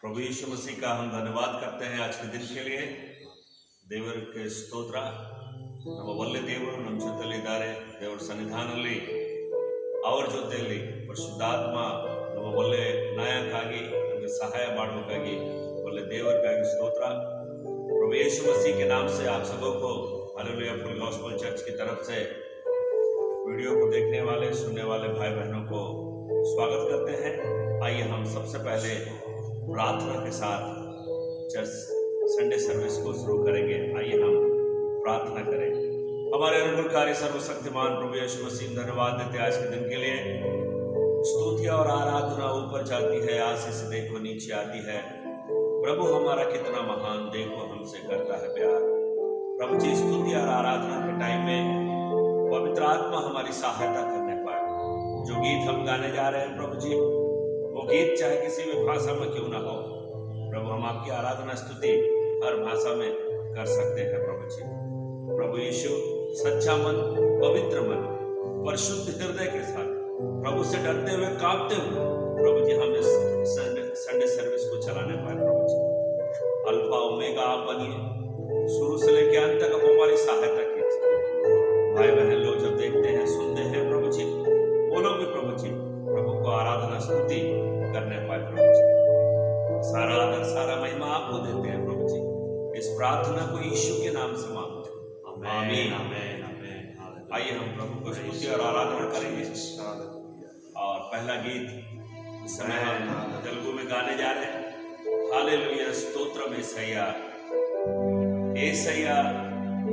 प्रभु यीशु मसीह का हम धन्यवाद करते हैं आज के दिन के लिए। ದೇವರಿಗೆ ಸ್ತೋತ್ರ। ನಮ್ಮ ಒಳ್ಳೆ ದೇವರು ನಮ್ಮ ಜೊತೆಲಿದ್ದಾರೆ। ದೇವರ ಸನ್ನಿಧಾನದಲ್ಲಿ ಅವರ ಜೊತೆಯಲ್ಲಿ ಪರಿಶುದ್ಧಾತ್ಮ ನಮ್ಮ ಒಳ್ಳೆ ನಾಯಕ್ಕಾಗಿ ನಮಗೆ ಸಹಾಯ ಮಾಡಬೇಕಾಗಿ ಒಳ್ಳೆ ದೇವರಿಗಾಗಿ ಸ್ತೋತ್ರ। प्रभु यीशु मसीह के नाम से आप सबों को हालेलुया फुल गॉस्पेल चर्च की तरफ से वीडियो को देखने वाले सुनने वाले भाई बहनों को स्वागत करते हैं। आइए हम सबसे पहले प्रार्थना के साथ चर्च संडे सर्विस को शुरू करेंगे। आइए हम प्रार्थना करें। हमारे अनुग्रहकारी सर्वशक्तिमान प्रभु यीशु मसीह धन्यवाद देते आज के दिन के लिए। स्तुतियां और आराधना ऊपर जाती है, आशीष देखो नीचे आती है। प्रभु हमारा कितना महान देखो हमसे करता है प्यार। प्रभु जी स्तुति और आराधना के टाइम में पवित्र आत्मा हमारी सहायता करने पाए। जो गीत हम गाने जा रहे हैं प्रभु जी, वो गीत चाहे किसी भी भाषा में क्यों ना हो, प्रभु हम आपकी आराधना स्तुति हर भाषा में कर सकते हैं प्रभु जी। प्रभु यीशु सच्चा मन, पवित्र मन, परिशुद्ध हृदय के साथ प्रभु से डरते हुए कांपते हुए प्रभु जी हम इस संडे सर्विस को चलाने पाए। प्रभु जी अल्फा ओमेगा आप बनिए, शुरू से लेकर अंत तक आप हमारी सहायता कीजिए। भाई बहन लोग जब देखते हैं सुनते हैं प्रभु जी, वो लोग भी प्रभु जी प्रभु को आराधना स्तुति करने पाए। प्रभु जी सारा आदर सारा महिमा आपको देते हैं प्रभु जी। इस प्रार्थना को यीशु के नाम से मांगते हैं, आमीन आमीन आमीन। आइए हम प्रभु को स्तुति और आराधना करेंगे। और पहला गीत इस समय हम तेलुगु में गाने जा रहे हैं। हालेलुया स्तोत्रम యేసయ్యా, యేసయ్యా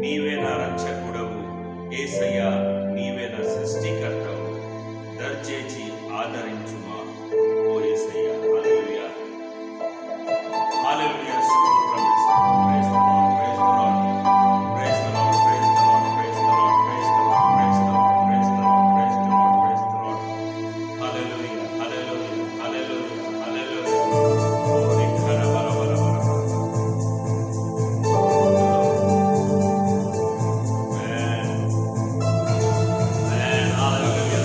నీవే నా రక్షకుడవు, యేసయ్యా నీవే నా సృష్టికర్తవు, దర్చేచి ఆదరించుమా ఓ యేసయ్యా। हालेलुया हालेलुया స్తోత్రం Yesayya. Praise the Lord, praise the Lord, praise the Lord, praise the Lord, praise the Lord, praise the Lord, praise the Lord, praise the Lord, praise the Lord, praise the Lord. Hallelujah hallelujah hallelujah hallelujah. ओरे खरा बरा बरा बरा। Man man hallelujah.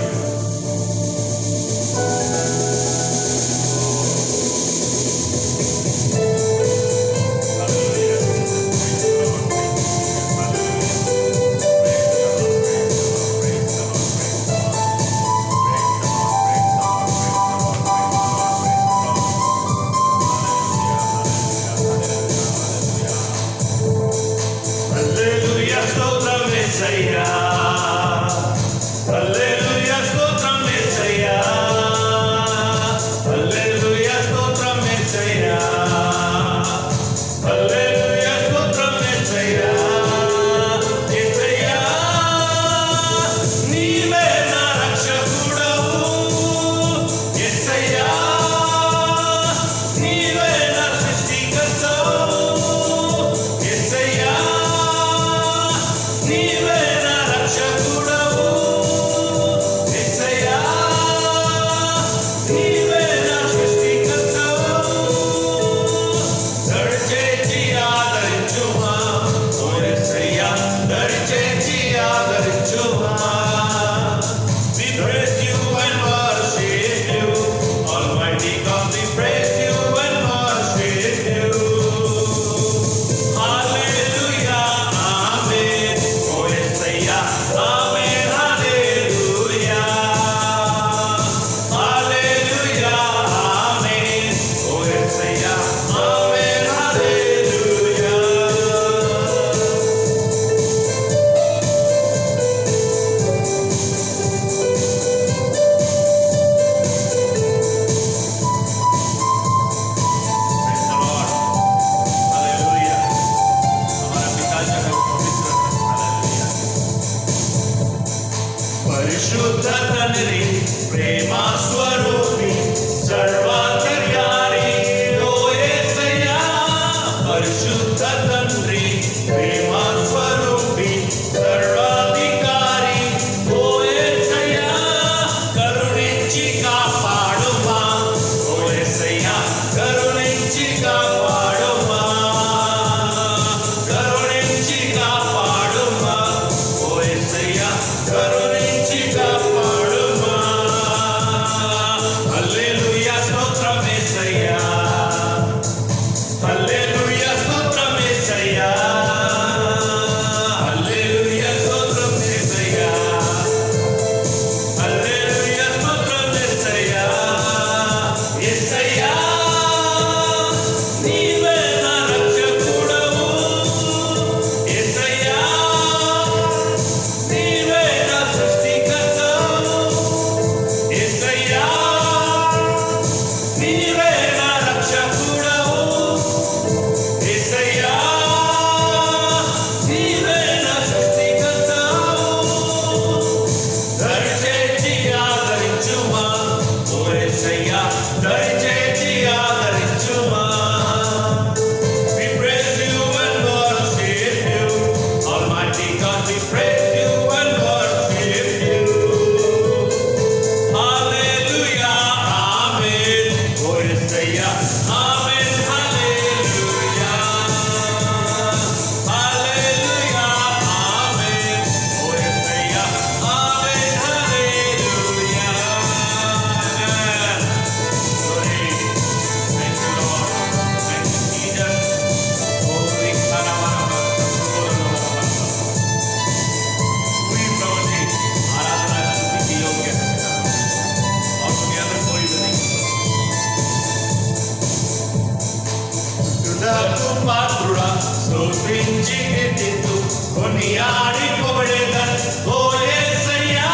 స్తుతులకు పాత్రుడా స్తుతించి కీర్తింతు కొనియాడి పొగడేదన్ ఓ యేసయ్యా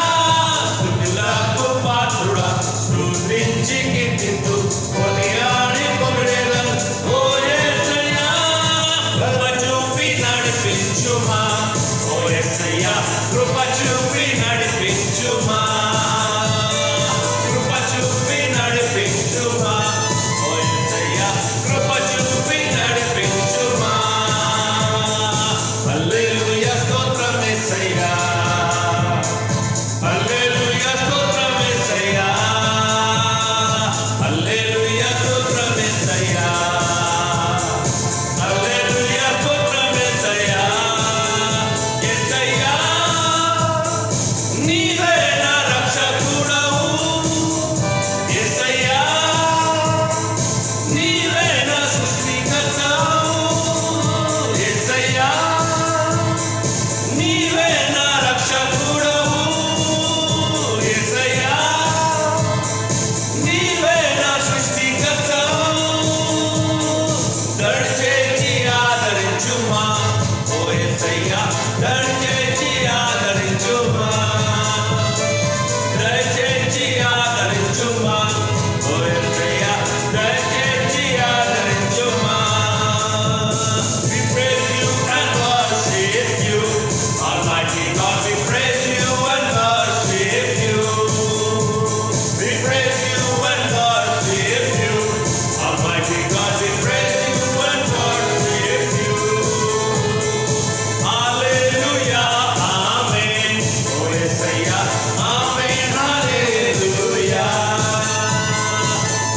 స్తుతులకు పాత్రుడా స్తుతించి కీర్తింతు కొనియాడి పొగడేదన్ ఓ యేసయ్యా కృప చూపి నడిపించుమా ఓ యేసయ్యా కృప చూపి నడిపించుమా కృప చూపి నడిపించుమా ఓ యేసయ్యా కృప చూపి నడిపించుమా హల్లెలూయా స్తోత్రం యేసయ్యా హల్లెలూయా స్తోత్రం యేసయ్యా హల్లెలూయా స్తోత్రం యేసయ్యా హల్లెలూయా స్తోత్రం యేసయ్యా యేసయ్యా నీవే నా రక్షకుడవు యేసయ్యా నీవే నా సృష్టికర్తవు యేసయ్యా నీవే నా రక్షకుడవు యేసయ్యా నీవే నా సృష్టికర్తవు దయచేసి ఆదరించుమా ఓ యేసయ్యా దయచేసి ఆదరించుమా దయచేసి ఆదరించుమా ఓ యేసయ్యా దయచేసి ఆదరించుమా We praise you and worship you Almighty God we praise you and worship you We praise you and worship you Almighty God we praise you and worship you Hallelujah amen oh Yesayya amen hallelujah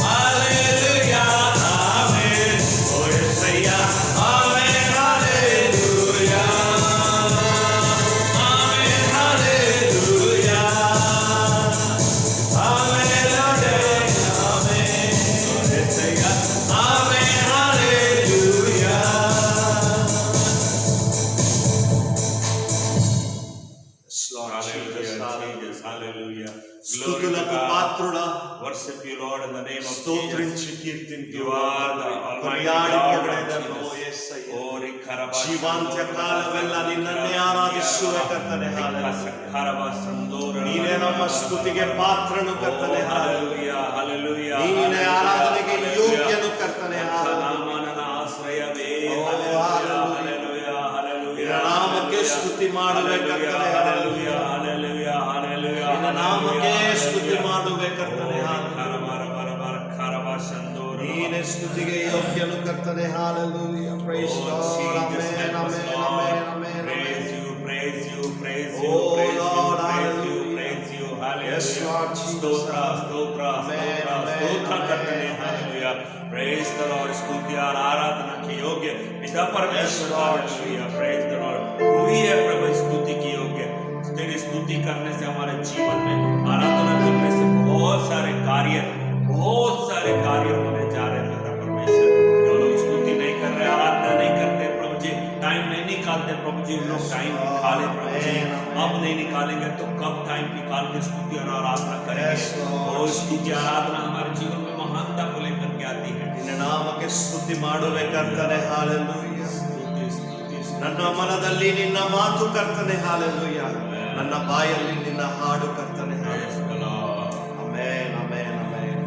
Hallelujah amen oh Yesayya amen hallelujah Amen hallelujah Amen amen oh Yesayya amen hallelujah Lord Jesus, Jesus, hallelujah. స్తుతులకు పాత్రుడా Worship you, Lord, in the name of స్తోత్రించి Jesus. కీర్తింతు You are the Almighty కొనియాడి God, పొగడెదను ఓ Jesus. యేసయ్యా Oh, Rikaraba, ಜೀವಾಂತ್ಯಕಾಲವೆಲ್ಲ ನಿನ್ನನ್ನೇ ಆರಾಧಿಸುವೆ ಕರ್ತನೆ ನೀನೇ ನಮ್ಮ ಸ್ತುತಿಗೆ ಪಾತ್ರನು ಕರ್ತನೆ hallelujah, hallelujah. ನೀನೇ ಆರಾಧನೆಗೆ ಯೋಗ್ಯನು ಕರ್ತನೆ ನಾಮನ ಆಶ್ರಯವೇ Oh, hallelujah, hallelujah, hallelujah. ನಿನ್ನ ನಾಮಕ್ಕೆ ಸ್ತುತಿ ಮಾಡುವೆ ಕರ್ತನೆ hallelujah, hallelujah, hallelujah. ನಿನ್ನ ನಾಮಕ್ಕೆ ಸ್ತುತಿ ಮಾಡುವೆ ಕರ್ತನೆ ನೀನೇ ಸ್ತುತಿಗೆ ಯೋಗ್ಯನು ಕರ್ತನೆ hallelujah price lord amen amen amen amen Praise you, praise you, praise you, Oh, praise you, Lord, praise you, hallelujah. praise you, Yes, hallelujah. Lord Jesus. ಸ್ತೋತ್ರ, ಸ್ತೋತ್ರ, Amen, ಸ್ತೋತ್ರ, amen, ಸ್ತೋತ್ರ amen, ಕರ್ತನೆ, amen. hallelujah. Praise the Lord, स्तुति और आराधना के योग्य पिता परमेश्वर, Yes, Lord. hallelujah. Praise the Lord. तू ही है प्रभु स्तुति की योग्य। तेरी स्तुति करने से हमारे जीवन में आराधना करने से बहुत सारे कार्य होने जा रहे हैं पिता परमेश्वर। जो लोग स्तुति नहीं कर रहे, आराधना नहीं करते प्रभु जी, टाइम नहीं निकालते प्रभु जी, उन लोग टाइम निकाले प्रभु जी। अब नहीं निकालेंगे तो कब टाइम निकाल के स्तुति और आराधना Yes, करेंगे। Lord. और स्तुति आराधना हमारे जीवन में महानता को लेकर के आती है। ನಿನ್ನ ನಾಮಕ್ಕೆ ಸ್ತುತಿ ಮಾಡುವೆ ಕರ್ತನೆ ಹಾಲೆಲೂಯಾ ಸ್ತುತಿ, ಸ್ತುತಿ, ಸ್ತುತಿ। ನನ್ನ ಮನದಲ್ಲಿ ನಿನ್ನ ಮಾತು ಕರ್ತನೆ ಹಾಲೆಲೂಯಾ ನನ್ನ ಬಾಯಲ್ಲಿ ನಿನ್ನ ಹಾಡು ಕರ್ತನೆ Praise the Lord. Amen amen amen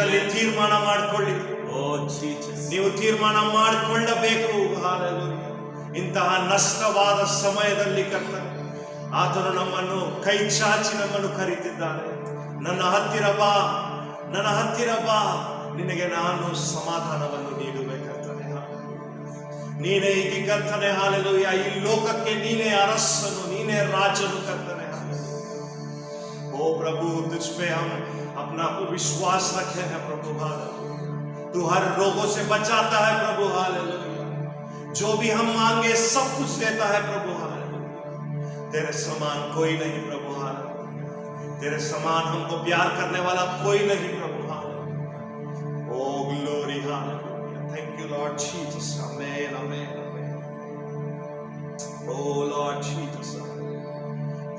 ಹೃದಯದಲ್ಲಿ ತೀರ್ಮಾನ ಮಾಡಿಕೊಳ್ಳಿ. Oh Jesus. ನೀವು ತೀರ್ಮಾನ ಮಾಡಿಕೊಳ್ಳಬೇಕು. ಹಾಲೆಲೂಯಾ. ಇಂತಹ ನಷ್ಟವಾದ ಸಮಯದಲ್ಲಿ ಕರ್ತನೆ ಆತನು ನಮ್ಮನ್ನು ಕೈ ಚಾಚಿ ನಮ್ಮನ್ನು ಕರೀತಿದ್ದಾನೆ. ನನ್ನ ಹತ್ತಿರ ಬಾ, ನನ್ನ ಹತ್ತಿರ ಬಾ, ನಿನಗೆ ನಾನು ಸಮಾಧಾನವನ್ನು ನೀಡುವೆ ಕರ್ತನೆ. ನೀನೇ ಇದಿ ಕರ್ತನೆ. ಹಾಲೆಲೂಯಾ. ಈ ಲೋಕಕ್ಕೆ ನೀನೇ ಅರಸನು, ನೀನೇ ರಾಜನು ಕರ್ತನೆ. ओ प्रभु, तुझ पे हम अपना विश्वास रखे हैं प्रभु। हालेलूया। तू हर रोगों से बचाता है प्रभु। हालेलूया। जो भी हम मांगे सब कुछ देता है प्रभु। हालेलूया। तेरे समान कोई नहीं प्रभु। हालेलूया। तेरे समान हमको प्यार करने वाला कोई नहीं प्रभु। Hallelujah. Oh glory. Hallelujah. Thank you Lord Jesus. Amen, amen, amen. Oh Lord Jesus,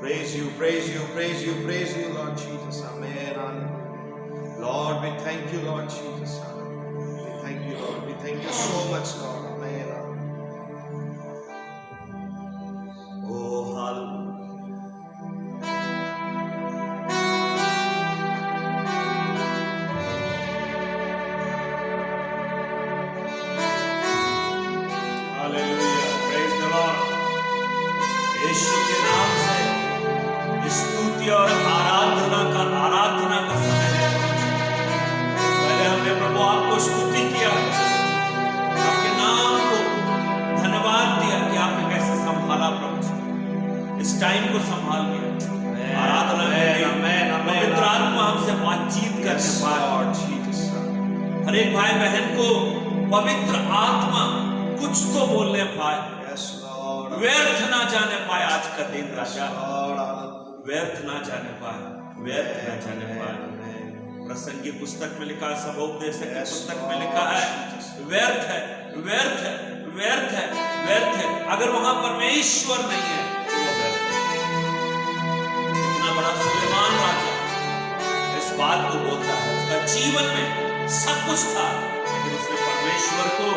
praise you, praise you, praise you, praise you, Lord Jesus. Amen. Hallelujah. Lord, we thank you, Lord Jesus. Hallelujah. We thank you, Lord. We thank you so much, Lord. Amen. Hallelujah. Oh, hallelujah. Hallelujah. Praise the Lord. यीशु के नाम से स्तुति और आराधना का समय है। पहले हमने प्रभु आपको स्तुति किया, आपके नाम को धन्यवाद दिया कि आपने कैसे संभाला प्रभु, इस टाइम को संभाल लिया। आराधना पवित्र आत्मा हमसे बातचीत करने पाए। हर एक भाई बहन को पवित्र आत्मा कुछ तो बोलने पाए, व्यर्थ ना जाने पाए। आज का दिन राजा व्यर्थ ना जाने पाए, व्यर्थ ना जाने पाए। प्रसंगी पुस्तक में लिखा है, सबोपदेश की पुस्तक में लिखा है, व्यर्थ है, व्यर्थ है, व्यर्थ है, व्यर्थ है। अगर वहां परमेश्वर नहीं है तो वो व्यर्थ है। इतना बड़ा सुलेमान राजा इस बात को बोलता है, उसका जीवन में सब कुछ था लेकिन उसने परमेश्वर को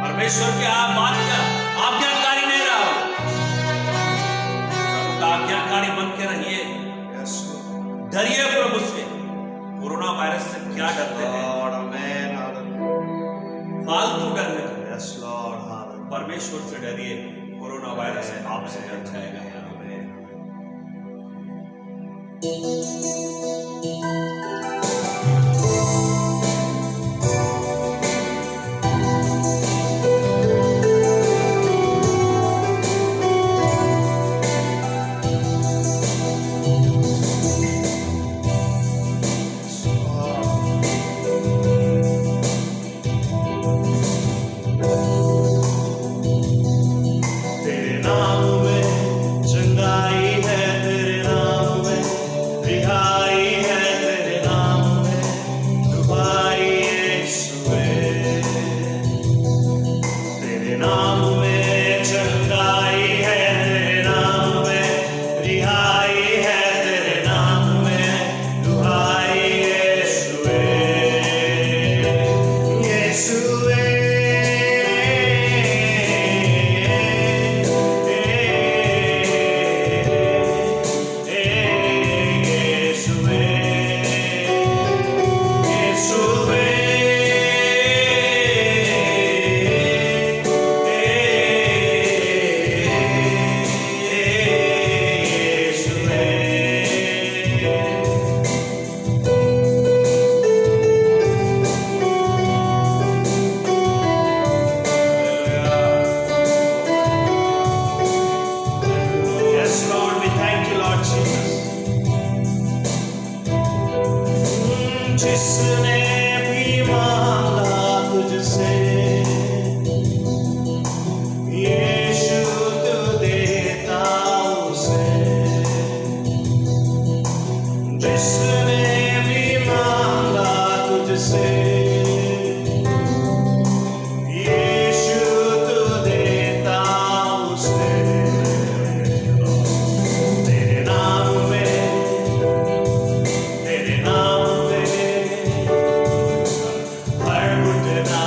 परमेश्वर के बात का आज्ञाकारी नहीं रहा। प्रभु का आज्ञाकारी बन के रहिए। डरिए प्रभु से। कोरोना वायरस से क्या डरते हैं? फालतू डर है। परमेश्वर से डरिए, कोरोना वायरस आपसे डर जाएगा। जिसने भी मांगा तुझसे यीशु तू देता उसे। जिसने भी मांगा तुझसे यीशु तू देता उसे। तेरे नाम में, तेरे नाम में हर घुटना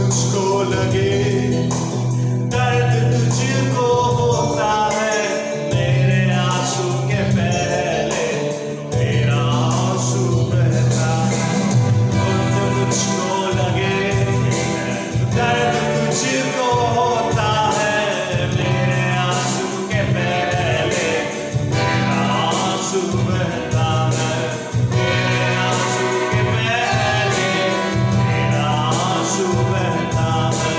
मुझको लगे, दर्द तुझको होता है, मेरे आंसू के पहले तेरा आंसू बहता है। खुद मुझको लगे, दर्द तुझको होता है, मेरे आंसू के पहले तेरा आंसू बहता है। मेरे आंसू के पहले तेरा आंसू बहता है।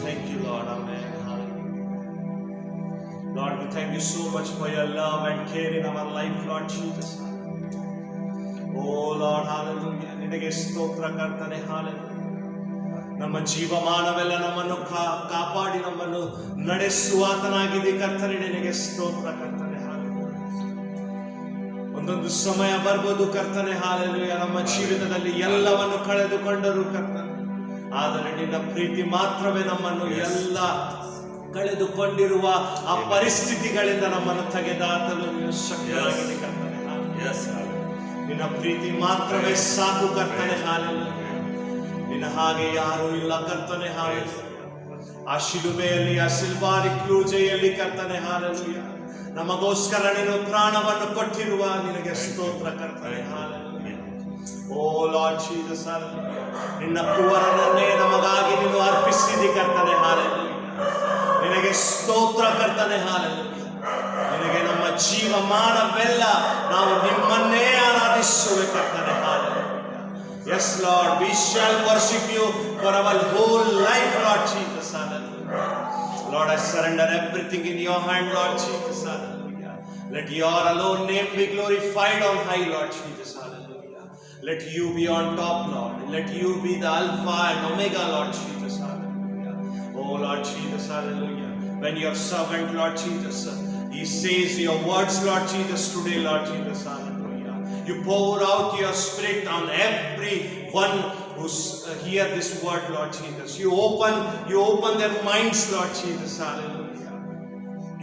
thank you, Lord. Amen. Lord, we thank you so much for your love and care in our life, Lord Jesus. Oh Lord, hallelujah. ನಿನಗೆ ಸ್ತೋತ್ರ ಕರ್ತನೆ, hallelujah. ನಮ್ಮ ಜೀವಮಾನವೆಲ್ಲ ನಮ್ಮನ್ನು ಕಾಪಾಡಿ ನಮ್ಮನ್ನು ನಡೆಸುವಾತನಾಗಿದೆ ಕರ್ತನೆ, ನಿನಗೆ ಸ್ತೋತ್ರ ಕರ್ತನೆ, hallelujah. ಒಂದೊಂದು ಸಮಯ ಬರ್ಬೋದು ಕರ್ತನೆ, hallelujah, ನಮ್ಮ ಜೀವಿತದಲ್ಲಿ ಎಲ್ಲವನ್ನು ಕಳೆದುಕೊಂಡರು ಕರ್ತನೆ, ಆದರೆ ನಿನ್ನ ಪ್ರೀತಿ ಮಾತ್ರವೇ ನಮ್ಮನ್ನು ಎಲ್ಲ ಕಳೆದುಕೊಂಡಿರುವ ಆ ಪರಿಸ್ಥಿತಿಗಳಿಂದ ನಮ್ಮನ್ನು ತೆಗೆದಾತಲು ನೀನು ಶಕ್ತನಾಗಿದೆ ಕರ್ತನೆ. ನಿನ್ನ ಪ್ರೀತಿ ಮಾತ್ರವೇ ಸಾಕು ಕರ್ತನೆ, hallelujah. ನಿನ್ನ ಹಾಗೆ ಯಾರೂ ಇಲ್ಲ ಕರ್ತನೆ, hallelujah. ಆ ಶಿಲುಬೆಯಲ್ಲಿ, ಆ ಸಿಲ್ವಾರಿ ಕ್ರೂಜೆಯಲ್ಲಿ ಕರ್ತನೆ, hallelujah, ನಮಗೋಸ್ಕರ ನೀನು ಪ್ರಾಣವನ್ನು ಕೊಟ್ಟಿರುವ ನಿನಗೆ ಸ್ತೋತ್ರ ಕರ್ತನೆ, hallelujah. ಓ ಲಾರ್ಡ್ ಜೀಸಸ್, hallelujah. ನಿನ್ನ ಕುವರನನ್ನೇ ನಮಗಾಗಿ ನೀನು ಅರ್ಪಿಸಿದಿ ಕರ್ತನೆ, hallelujah. ನಿನಗೆ ಸ್ತೋತ್ರ ಕರ್ತನೆ, hallelujah. ನಿನಗೆ ನಮ್ಮ ಜೀವಮಾನವೆಲ್ಲ ನಾವು ನಿಮ್ಮನ್ನೇ ಆರಾಧಿಸುವೆ ಕರ್ತನೆ, hallelujah. Yes Lord, we shall worship you for our whole life, Lord Jesus, hallelujah. Lord, I surrender everything in your hand, Lord Jesus, hallelujah. Let your alone name be glorified on high, Lord Jesus, hallelujah. Let you be on top, Lord. Let you be the Alpha and Omega, Lord Jesus, hallelujah. Oh Lord Jesus, hallelujah. When your servant, Lord Jesus, he says your words, Lord Jesus, today, Lord Jesus, hallelujah. You pour out your spirit on everyone who hear this word, Lord Jesus. You open their minds, Lord Jesus, hallelujah.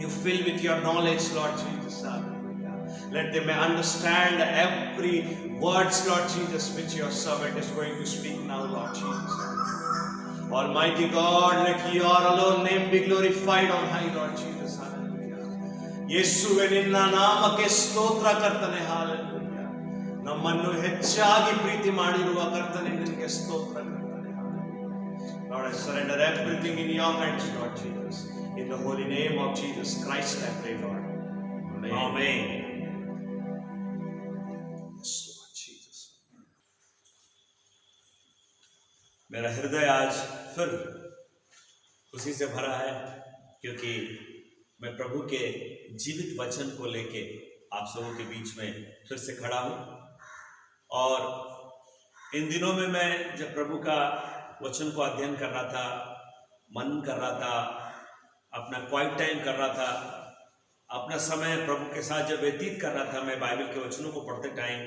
You fill with your knowledge, Lord Jesus, hallelujah. Let them understand every words, Lord Jesus, which your servant is going to speak now, Lord Jesus. Almighty God, let your alone name be glorified on high, Lord Jesus, hallelujah. ಯೇಸುವೆ ನಿನ್ನ ನಾಮಕ್ಕೆ ಸ್ತೋತ್ರ ಕರ್ತನೆ, hallelujah. ನಮ್ಮನ್ನು ಹೆಚ್ಚಾಗಿ ಪ್ರೀತಿ ಮಾಡಿರುವ ಕರ್ತನೆ, ನಿನಗೆ ಸ್ತೋತ್ರ ಕರ್ತನೆ, hallelujah. Lord, I surrender everything in your hands, Lord Jesus. In the holy name of Jesus Christ, I pray, Lord. Amen. Amen. Yes, Lord Jesus. मेरा हृदय आज फिर खुशी से भरा है, क्योंकि मैं प्रभु के जीवित वचन को लेके आप सबों के बीच में फिर से खड़ा हूँ। और इन दिनों में मैं जब प्रभु का वचन को अध्ययन कर रहा था, मनन कर रहा था, अपना क्वाइट टाइम कर रहा था, अपना समय प्रभु के साथ जब व्यतीत कर रहा था, मैं बाइबल के वचनों को पढ़ते टाइम,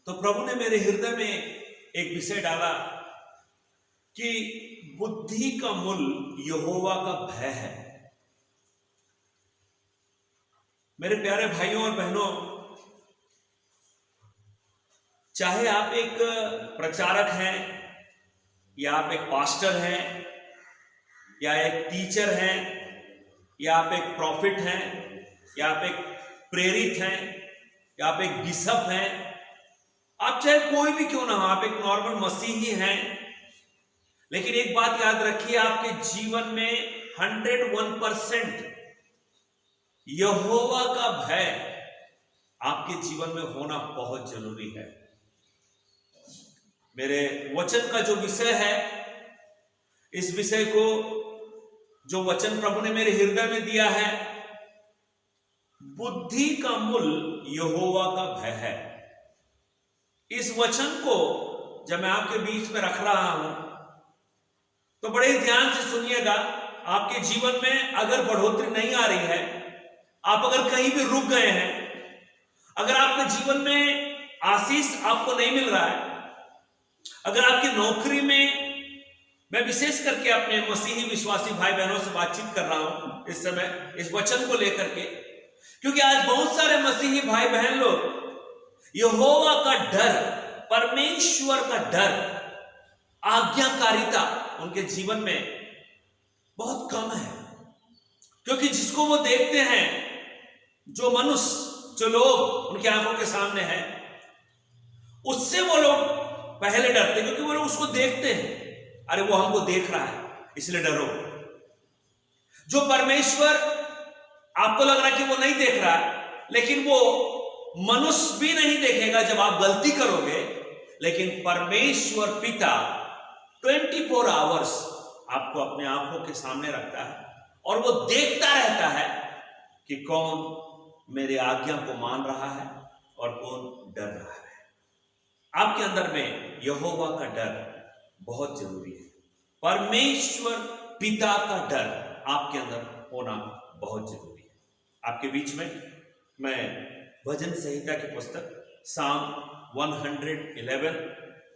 तो प्रभु ने मेरे हृदय में एक विषय डाला कि बुद्धि का मूल यहोवा का भय है। मेरे प्यारे भाइयों और बहनों, चाहे आप एक प्रचारक हैं, या आप एक पास्टर हैं, या एक टीचर हैं, या आप एक प्रॉफिट हैं, या आप एक प्रेरित हैं, या आप एक बिशप हैं, आप चाहे कोई भी क्यों ना हो, आप एक नॉर्मल मसीही हैं, लेकिन एक बात याद रखिए, आपके जीवन में 101% यहोवा का भय आपके जीवन में होना बहुत जरूरी है। मेरे वचन का जो विषय है, इस विषय को जो वचन प्रभु ने मेरे हृदय में दिया है, बुद्धि का मूल यहोवा का भय है। इस वचन को जब मैं आपके बीच में रख रहा हूं, तो बड़े ध्यान से सुनिएगा। आपके जीवन में अगर बढ़ोतरी नहीं आ रही है, आप अगर कहीं भी रुक गए हैं, अगर आपके जीवन में आशीष आपको नहीं मिल रहा है, अगर आपकी नौकरी में, मैं विशेष करके अपने मसीही विश्वासी भाई बहनों से बातचीत कर रहा हूं इस समय इस वचन को लेकर के, क्योंकि आज बहुत सारे मसीही भाई बहन लोग यहोवा का डर, परमेश्वर का डर, आज्ञाकारिता उनके जीवन में बहुत कम है। क्योंकि जिसको वो देखते हैं, जो मनुष्य, जो लोग उनकी आंखों के सामने है, उससे वो लोग पहले डरते, क्योंकि वो लोग उसको देखते हैं, अरे वो हमको देख रहा है इसलिए डरो। जो परमेश्वर, आपको लग रहा है कि वो नहीं देख रहा है, लेकिन वो मनुष्य भी नहीं देखेगा जब आप गलती करोगे, लेकिन परमेश्वर पिता 24 आवर्स आपको अपने आंखों के सामने रखता है और वो देखता रहता है कि कौन मेरे आज्ञा को मान रहा है और कौन डर रहा है। आपके अंदर में यहोवा का डर बहुत जरूरी है। परमेश्वर पिता का डर आपके अंदर होना बहुत जरूरी है। आपके बीच में मैं भजन संहिता की पुस्तक साम 111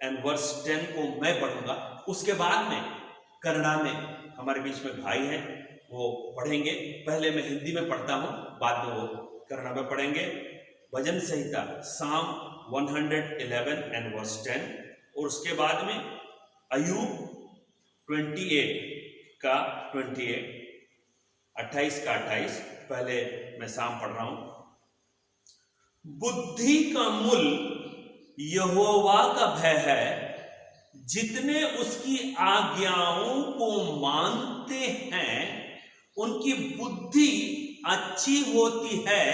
एंड वर्स 10 को मैं पढ़ूंगा। उसके बाद में कन्नड़ा में हमारे बीच में भाई हैं, वो पढ़ेंगे। पहले मैं हिंदी में पढ़ता हूं, बाद में वो कन्नड़ा में पढ़ेंगे। भजन संहिता साम 111 एंड वर्स 10, और उसके बाद में अय्यूब 28 का 28, 28 का 28। पहले मैं साम पढ़ रहा हूं। बुद्धि का मूल यहोवा का भय है, जितने उसकी आज्ञाओं को मानते हैं उनकी बुद्धि अच्छी होती है,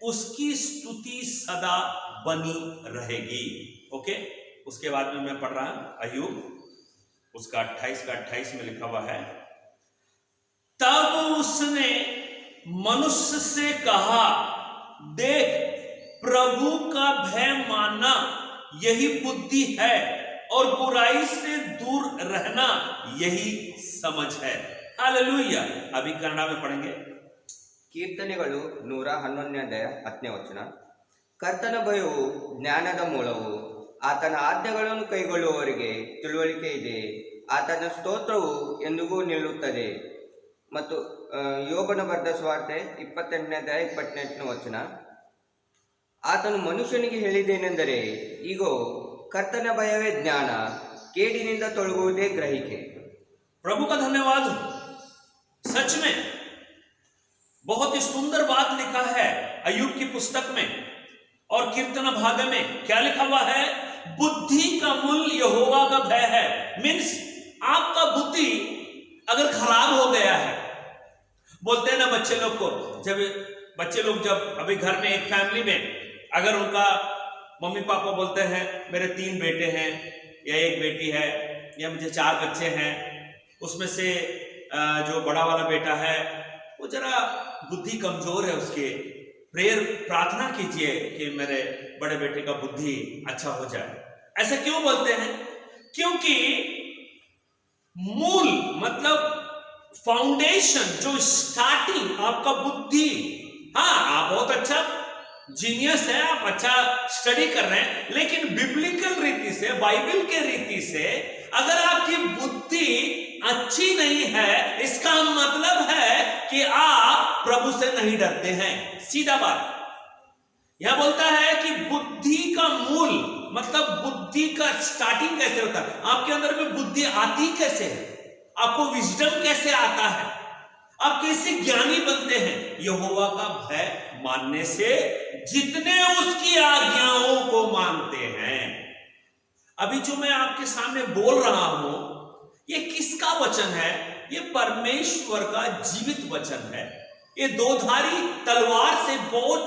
उसकी स्तुति सदा बनी रहेगी। ओके, उसके बाद में मैं पढ़ रहा हूं अय्यूब, उसका 28 का 28 में लिखा हुआ है, तब उसने मनुष्य से कहा, देख प्रभु का भय मानना यही बुद्धि है और बुराई से दूर रहना यही समझ है। हालेलुया। अभी कन्नड़ा में पढ़ेंगे। ಕೀರ್ತನೆಗಳು 111ನೇ ಅಧ್ಯಾಯ 10ನೇ ವಚನ. ಕರ್ತನ ಭಯವು ಜ್ಞಾನದ ಮೂಲವು, ಆತನ ಆಜ್ಞೆಗಳನ್ನು ಕೈಗೊಳ್ಳುವವರಿಗೆ ತಿಳುವಳಿಕೆ ಇದೆ, ಆತನ ಸ್ತೋತ್ರವು ಎಂದಿಗೂ ನಿಲ್ಲುತ್ತದೆ. ಮತ್ತು ಯೋಬನ ಬರೆದ ಸುವಾರ್ತೆ 28ನೇ ಅಧ್ಯಾಯ 28ನೇ ವಚನ. ಆತನು ಮನುಷ್ಯನಿಗೆ ಹೇಳಿದ್ದೇನೆಂದರೆ, ಈಗೋ ಕರ್ತನ ಭಯವೇ ಜ್ಞಾನ, ಕೇಡಿನಿಂದ ತೊಲಗುವುದೇ ಗ್ರಹಿಕೆ. प्रभु का धन्यवाद। सच में बहुत ही सुंदर बात लिखा है अय्यूब की पुस्तक में, और कीर्तन भाग में क्या लिखा हुआ है? बुद्धि का मूल यहोवा का भय है। मीन्स आपका बुद्धि अगर खराब हो गया है, बोलते हैं ना बच्चे लोग को, जब अभी घर में एक फैमिली में अगर उनका मम्मी पापा बोलते हैं मेरे 3 बेटे हैं या 1 बेटी है या मुझे 4 बच्चे हैं, उसमें से जो बड़ा वाला बेटा है वो जरा बुद्धि कमजोर है, उसके प्रेयर प्रार्थना कीजिए कि मेरे बड़े बेटे का बुद्धि अच्छा हो जाए। ऐसा क्यों बोलते हैं? क्योंकि मूल मतलब फाउंडेशन, जो स्टार्टिंग आपका बुद्धि, हाँ आप बहुत अच्छा जीनियस है, आप अच्छा स्टडी कर रहे हैं, लेकिन बिब्लिकल रीति से, बाइबल के रीति से अगर आपकी बुद्धि अच्छी नहीं है, इसका मतलब है कि आप प्रभु से नहीं डरते हैं। सीधा बात। यह बोलता है कि बुद्धि का मूल मतलब बुद्धि का स्टार्टिंग कैसे होता है, आपके अंदर में बुद्धि आती कैसे है, आपको विजडम कैसे आता है, आप कैसे ज्ञानी बनते हैं? यहोवा का भय मानने से, जितने उसकी आज्ञाओं को मानते हैं। अभी जो मैं आपके सामने बोल रहा हूं, ये किसका वचन है? ये परमेश्वर का जीवित वचन है। ये दोधारी तलवार से बहुत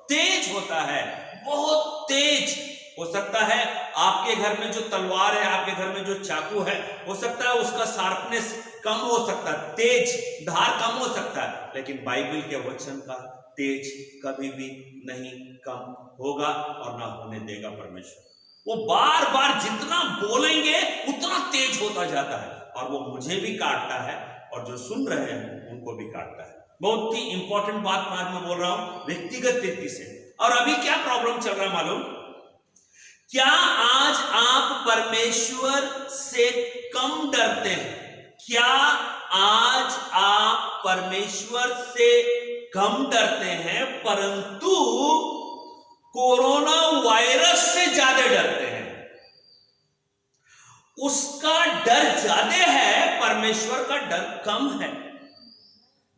तेज होता है, बहुत तेज। हो सकता है आपके घर में जो तलवार है, आपके घर में जो चाकू है, हो सकता है उसका शार्पनेस कम हो सकता है, तेज धार कम हो सकता है, लेकिन बाइबल के वचन का तेज कभी भी नहीं कम होगा और ना होने देगा परमेश्वर। वो बार बार जितना बोलेंगे उतना तेज होता जाता है, और वो मुझे भी काटता है और जो सुन रहे हैं उनको भी काटता है। बहुत ही इंपॉर्टेंट बात आज मैं बोल रहा हूं व्यक्तिगत रीति से। और अभी क्या प्रॉब्लम चल रहा है मालूम? क्या आज आप परमेश्वर से कम डरते हैं? क्या आज आप परमेश्वर से कम डरते हैं परंतु कोरोना वायरस से ज्यादा डरते हैं? उसका डर ज्यादा है, परमेश्वर का डर कम है।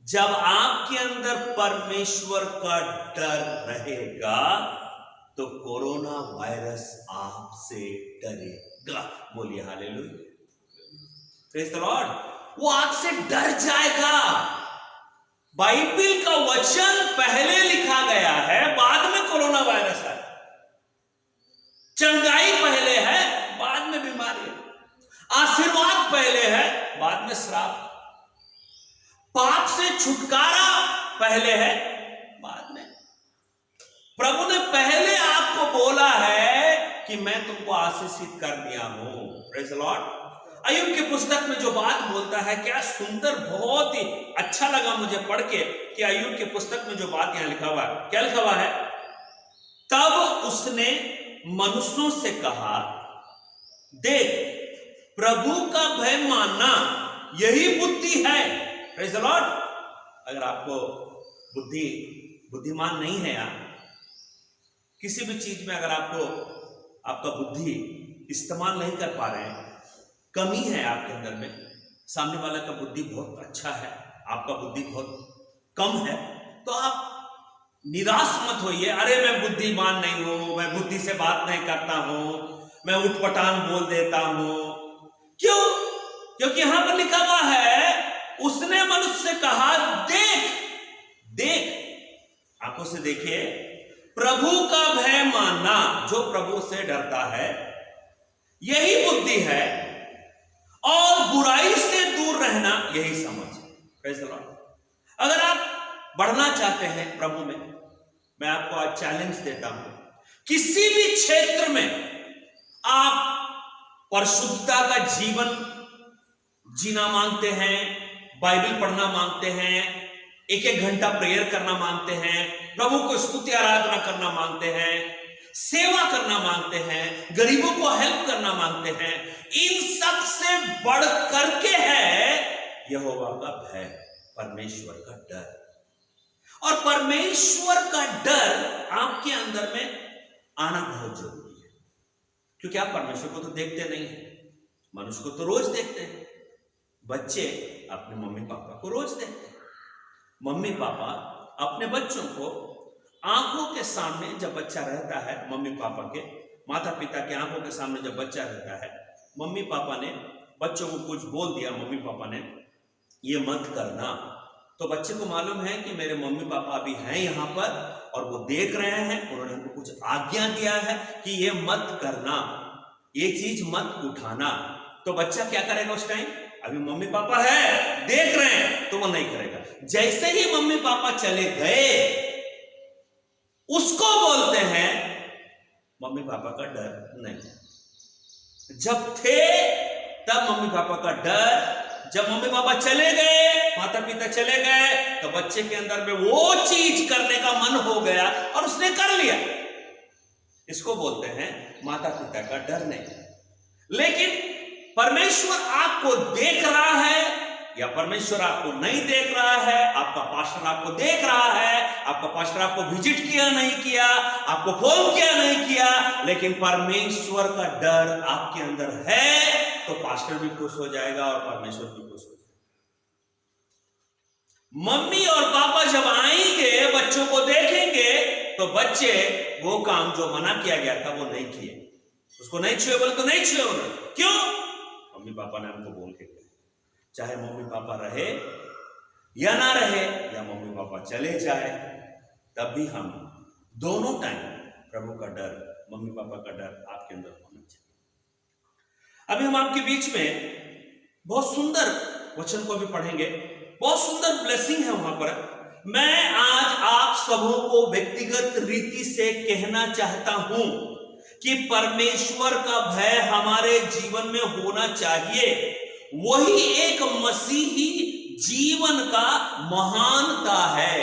जब आपके अंदर परमेश्वर का डर रहेगा तो कोरोना वायरस आपसे डरेगा। बोलिए हालेलुया, प्रेज द लॉर्ड। वो आपसे डर जाएगा। बाइबल का वचन पहले लिखा गया है, बाद में कोरोना वायरस है। चंगाई पहले है, बाद में बीमारी है। आशीर्वाद पहले है, बाद में श्राप। पाप से छुटकारा पहले है, बाद में। प्रभु ने पहले आपको बोला है कि मैं तुमको आशीषित कर दिया हूं। Praise the Lord. अय्यूब की पुस्तक में जो बात बोलता है, क्या सुंदर, बहुत ही अच्छा लगा मुझे पढ़ के कि अय्यूब की पुस्तक में जो बात यहां लिखा हुआ है, क्या लिखा हुआ है? तब उसने मनुष्यों से कहा, देख, प्रभु का भय मानना यही बुद्धि है। Praise the Lord. अगर आपको बुद्धिमान नहीं है यार, किसी भी चीज में अगर आपका बुद्धि इस्तेमाल नहीं कर पा रहे हैं, कमी है आपके अंदर में, सामने वाला का बुद्धि बहुत अच्छा है, आपका बुद्धि बहुत कम है, तो आप निराश मत होइए। अरे मैं बुद्धिमान नहीं हूं, मैं बुद्धि से बात नहीं करता हूं, मैं उठपटांग बोल देता हूं। क्यों? क्योंकि यहां पर लिखा हुआ है, उसने मनुष्य से कहा, देख, आंखों से देखिए, प्रभु का भय मानना, जो प्रभु से डरता है, यही बुद्धि है, और बुराई से दूर रहना यही समझ। Praise the Lord. अगर आप बढ़ना चाहते हैं प्रभु में, मैं आपको आज चैलेंज देता हूं, किसी भी क्षेत्र में आप परिशुद्धता का जीवन जीना मांगते हैं, बाइबल पढ़ना मांगते हैं, एक घंटा प्रेयर करना मांगते हैं, प्रभु को स्तुति आराधना करना मांगते हैं, सेवा करना मांगते हैं, गरीबों को हेल्प करना मांगते हैं, इन सब से बढ़ करके है यहोवा का भय, परमेश्वर का डर। और परमेश्वर का डर आपके अंदर में आना बहुत जरूरी है, क्योंकि आप परमेश्वर को तो देखते नहीं हैं, मनुष्य को तो रोज देखते हैं। बच्चे अपने मम्मी पापा को रोज देखते हैं। मम्मी पापा अपने बच्चों को आंखों के सामने, जब बच्चा रहता है, मम्मी पापा के, माता पिता के आंखों के सामने जब बच्चा रहता है, मम्मी पापा ने बच्चों को कुछ बोल दिया, मम्मी पापा ने ये मत करना, तो बच्चे को मालूम है कि मेरे मम्मी पापा अभी हैं यहाँ पर और वो देख रहे हैं, उन्होंने हमको कुछ आज्ञा दिया है कि ये मत करना, ये चीज मत उठाना। तो बच्चा क्या करेगा उस टाइम? अभी मम्मी पापा है, देख रहे हैं, तो वो नहीं करेगा। जैसे ही मम्मी पापा चले गए, उसको बोलते हैं मम्मी पापा का डर नहीं। जब थे तब मम्मी पापा का डर, जब मम्मी पापा चले गए, माता पिता चले गए, तो बच्चे के अंदर में वो चीज करने का मन हो गया और उसने कर लिया। इसको बोलते हैं माता पिता का डर नहीं। लेकिन परमेश्वर आपको देख रहा है या परमेश्वर आपको नहीं देख रहा है, आपका पास्टर आपको देख रहा है, आपका पास्टर आपको विजिट किया नहीं किया, आपको फोन किया नहीं किया, लेकिन परमेश्वर का डर आपके अंदर है, तो पास्टर भी खुश हो जाएगा और परमेश्वर भी खुश हो जाएगा। मम्मी और पापा जब आएंगे, बच्चों को देखेंगे, तो बच्चे वो काम जो मना किया गया था वो नहीं किए, उसको नहीं छुए, बोले तो नहीं छुए उन्होंने। क्यों? मम्मी पापा ने हमको बोल के, चाहे मम्मी पापा रहे या ना रहे, या मम्मी पापा चले जाए, तब भी हम दोनों टाइम प्रभु का डर, मम्मी पापा का डर आपके अंदर होना चाहिए। अभी हम आपके बीच में बहुत सुंदर वचन को भी पढ़ेंगे, बहुत सुंदर ब्लेसिंग है वहां पर। मैं आज आप सबों को व्यक्तिगत रीति से कहना चाहता हूं कि परमेश्वर का भय हमारे जीवन में होना चाहिए। वही एक मसीही जीवन का महानता है।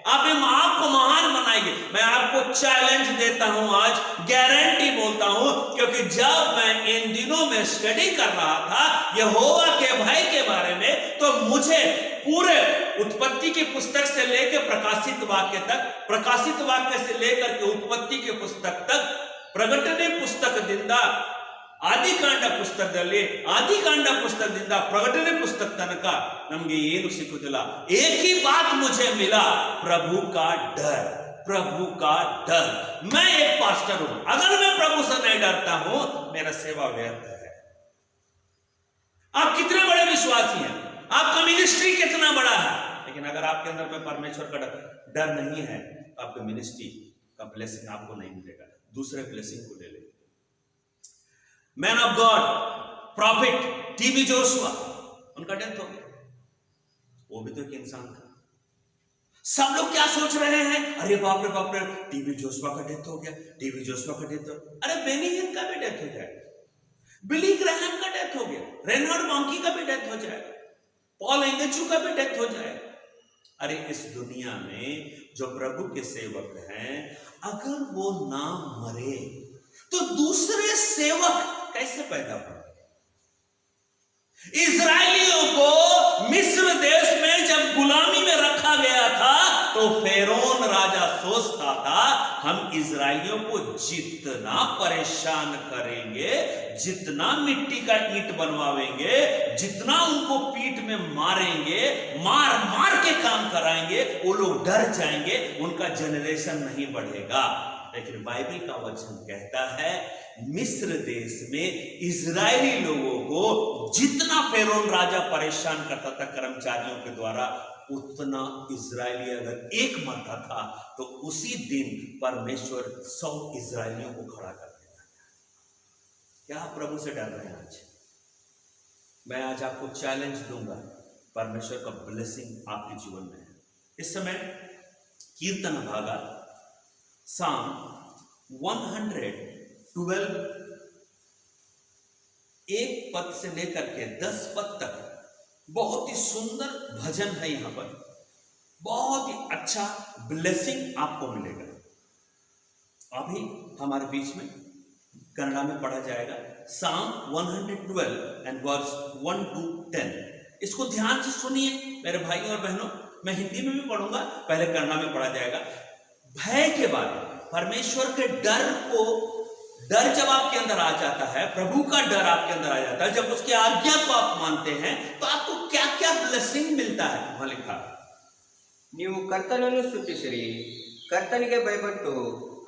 आपको महान बनाएंगे। मैं आपको चैलेंज देता हूं, आज गारंटी बोलता हूं, क्योंकि जब मैं इन दिनों में स्टडी कर रहा था यहोवा के भय के बारे में, तो मुझे पूरे उत्पत्ति की पुस्तक से लेकर प्रकाशित वाक्य तक, प्रकाशित वाक्य से लेकर के उत्पत्ति की पुस्तक तक, ಪ್ರಕಟಣೆ ಪುಸ್ತಕದಿಂದ ಆದಿಕಾಂಡ ಪುಸ್ತಕದಲ್ಲಿ, ಆದಿಕಾಂಡ ಪುಸ್ತಕದಿಂದ ಪ್ರಕಟಣೆ ಪುಸ್ತಕ ತನಕ ನಮಗೆ ಏನು ಸಿಕ್ಕುತ್ತಿಲ್ಲ। एक ही बात मुझे मिला, प्रभु का डर, प्रभु का डर। मैं एक पास्टर हूं, अगर मैं प्रभु से नहीं डरता हूं, मेरा सेवा व्यर्थ है। आप कितने बड़े विश्वासी हैं, आपका मिनिस्ट्री कितना बड़ा है, लेकिन अगर आपके अंदर में परमेश्वर का डर नहीं है, तो आपके मिनिस्ट्री का ब्लेसिंग आपको नहीं मिलेगा, दूसरे ब्लेसिंग को ले ले। Man of God, profit TB Joshua, उनका डेथ हो गया, वो भी तो एक इंसान था। सब लोग क्या सोच रहे हैं, अरे बाप रे, टीबी जोशुआ का डेथ हो गया, टीबी जोशुआ का डेथ हो गया। अरे बेनी हिन का भी डेथ हो जाएगा, बिली ग्रैहम का डेथ हो गया, रेनहार्ड बॉन्की का भी डेथ हो जाएगा, पॉल एंगेचू का भी डेथ हो जाएगा। अरे इस दुनिया में जो प्रभु के सेवक हैं, अगर वो ना मरे तो दूसरे सेवक कैसे पैदा होंगे? इजराइलियों को मिस्र देश में जब गुलामी में रखा गया था तो फेरोन राजा सोचता था हम इजराइलियों को जितना परेशान करेंगे, जितना मिट्टी का ईंट बनवावेंगे, जितना उनको पीठ में मारेंगे, मार मार के काम कराएंगे, वो लोग डर जाएंगे, उनका जनरेशन नहीं बढ़ेगा। लेकिन बाइबल का वचन कहता है मिस्र देश में इजरायली लोगों को जितना फेरोन राजा परेशान करता था कर्मचारियों के द्वारा, उतना इजरायली अगर एक मरता था तो उसी दिन परमेश्वर 100 इजरायलियों को खड़ा कर देता था। क्या आप प्रभु से डर रहे हैं? आज मैं आज आपको चैलेंज दूंगा, परमेश्वर का ब्लेसिंग आपके जीवन में है। इस समय कीर्तन भागा साम 112 एक पद से लेकर के 10 पद तक बहुत ही सुंदर भजन है। यहां पर बहुत ही अच्छा ब्लेसिंग आपको मिलेगा। अभी हमारे बीच में कन्नड़ा में पढ़ा जाएगा साम 112 एंड वर्स 1 to 10। इसको ध्यान से सुनिए मेरे भाइयों और बहनों। मैं हिंदी में भी पढ़ूंगा, पहले कन्नड़ा में पढ़ा जाएगा। भय के बारे में, परमेश्वर के डर जब आपके अंदर आ जाता है, प्रभु का डर आपके अंदर आ जाता है, जब उसकी आज्ञा को आप मानते हैं तो आपको क्या क्या ब्लेसिंग मिलता है। वहां लिखा, ನೀವು ಕರ್ತನನ್ನು ಸ್ತುತಿಸಿರಿ, ಕರ್ತನಿಗೆ ಭಯಪಟ್ಟು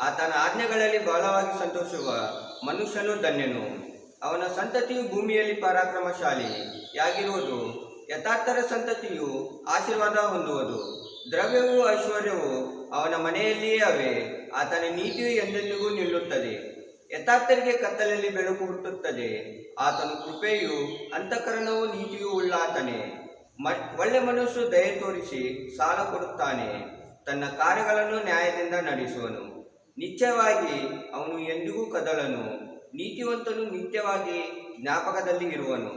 ಆತನ ಆಜ್ಞೆಗಳಲ್ಲಿ ಬಹಳವಾಗಿ ಸಂತೋಷಿಸುವ ಮನುಷ್ಯನು ಧನ್ಯನು. ಅವನ ಸಂತತಿಯು ಭೂಮಿಯಲ್ಲಿ ಪರಾಕ್ರಮಶಾಲಿಯಾಗಿರುವುದು, ಯಥಾರ್ಥರ ಸಂತತಿಯು ಆಶೀರ್ವಾದ ಹೊಂದುವುದು. ದ್ರವ್ಯವೂ ಐಶ್ವರ್ಯವೂ ಅವನ ಮನೆಯಲ್ಲಿಯೇ ಅವೆ, ಆತನ ನೀತಿಯು ಎಂದೆಂದಿಗೂ ನಿಲ್ಲುತ್ತದೆ. ಯಥಾರ್ಥರಿಗೆ ಕತ್ತಲಲ್ಲಿ ಬೆಳಕು ಹುಟ್ಟುತ್ತದೆ, ಆತನ ಕೃಪೆಯು ಅಂತಃಕರಣವು ನೀತಿಯೂ ಉಳ್ಳಾತನೇ. ಒಳ್ಳೆ ಮನಸ್ಸು ದಯೆ ತೋರಿಸಿ ಸಾಲ ಕೊಡುತ್ತಾನೆ, ತನ್ನ ಕಾರ್ಯಗಳನ್ನು ನ್ಯಾಯದಿಂದ ನಡೆಸುವನು. ನಿಶ್ಚಯವಾಗಿ ಅವನು ಎಂದಿಗೂ ಕದಲನು, ನೀತಿವಂತನು ನಿತ್ಯವಾಗಿ ಜ್ಞಾಪಕದಲ್ಲಿ ಇರುವನು.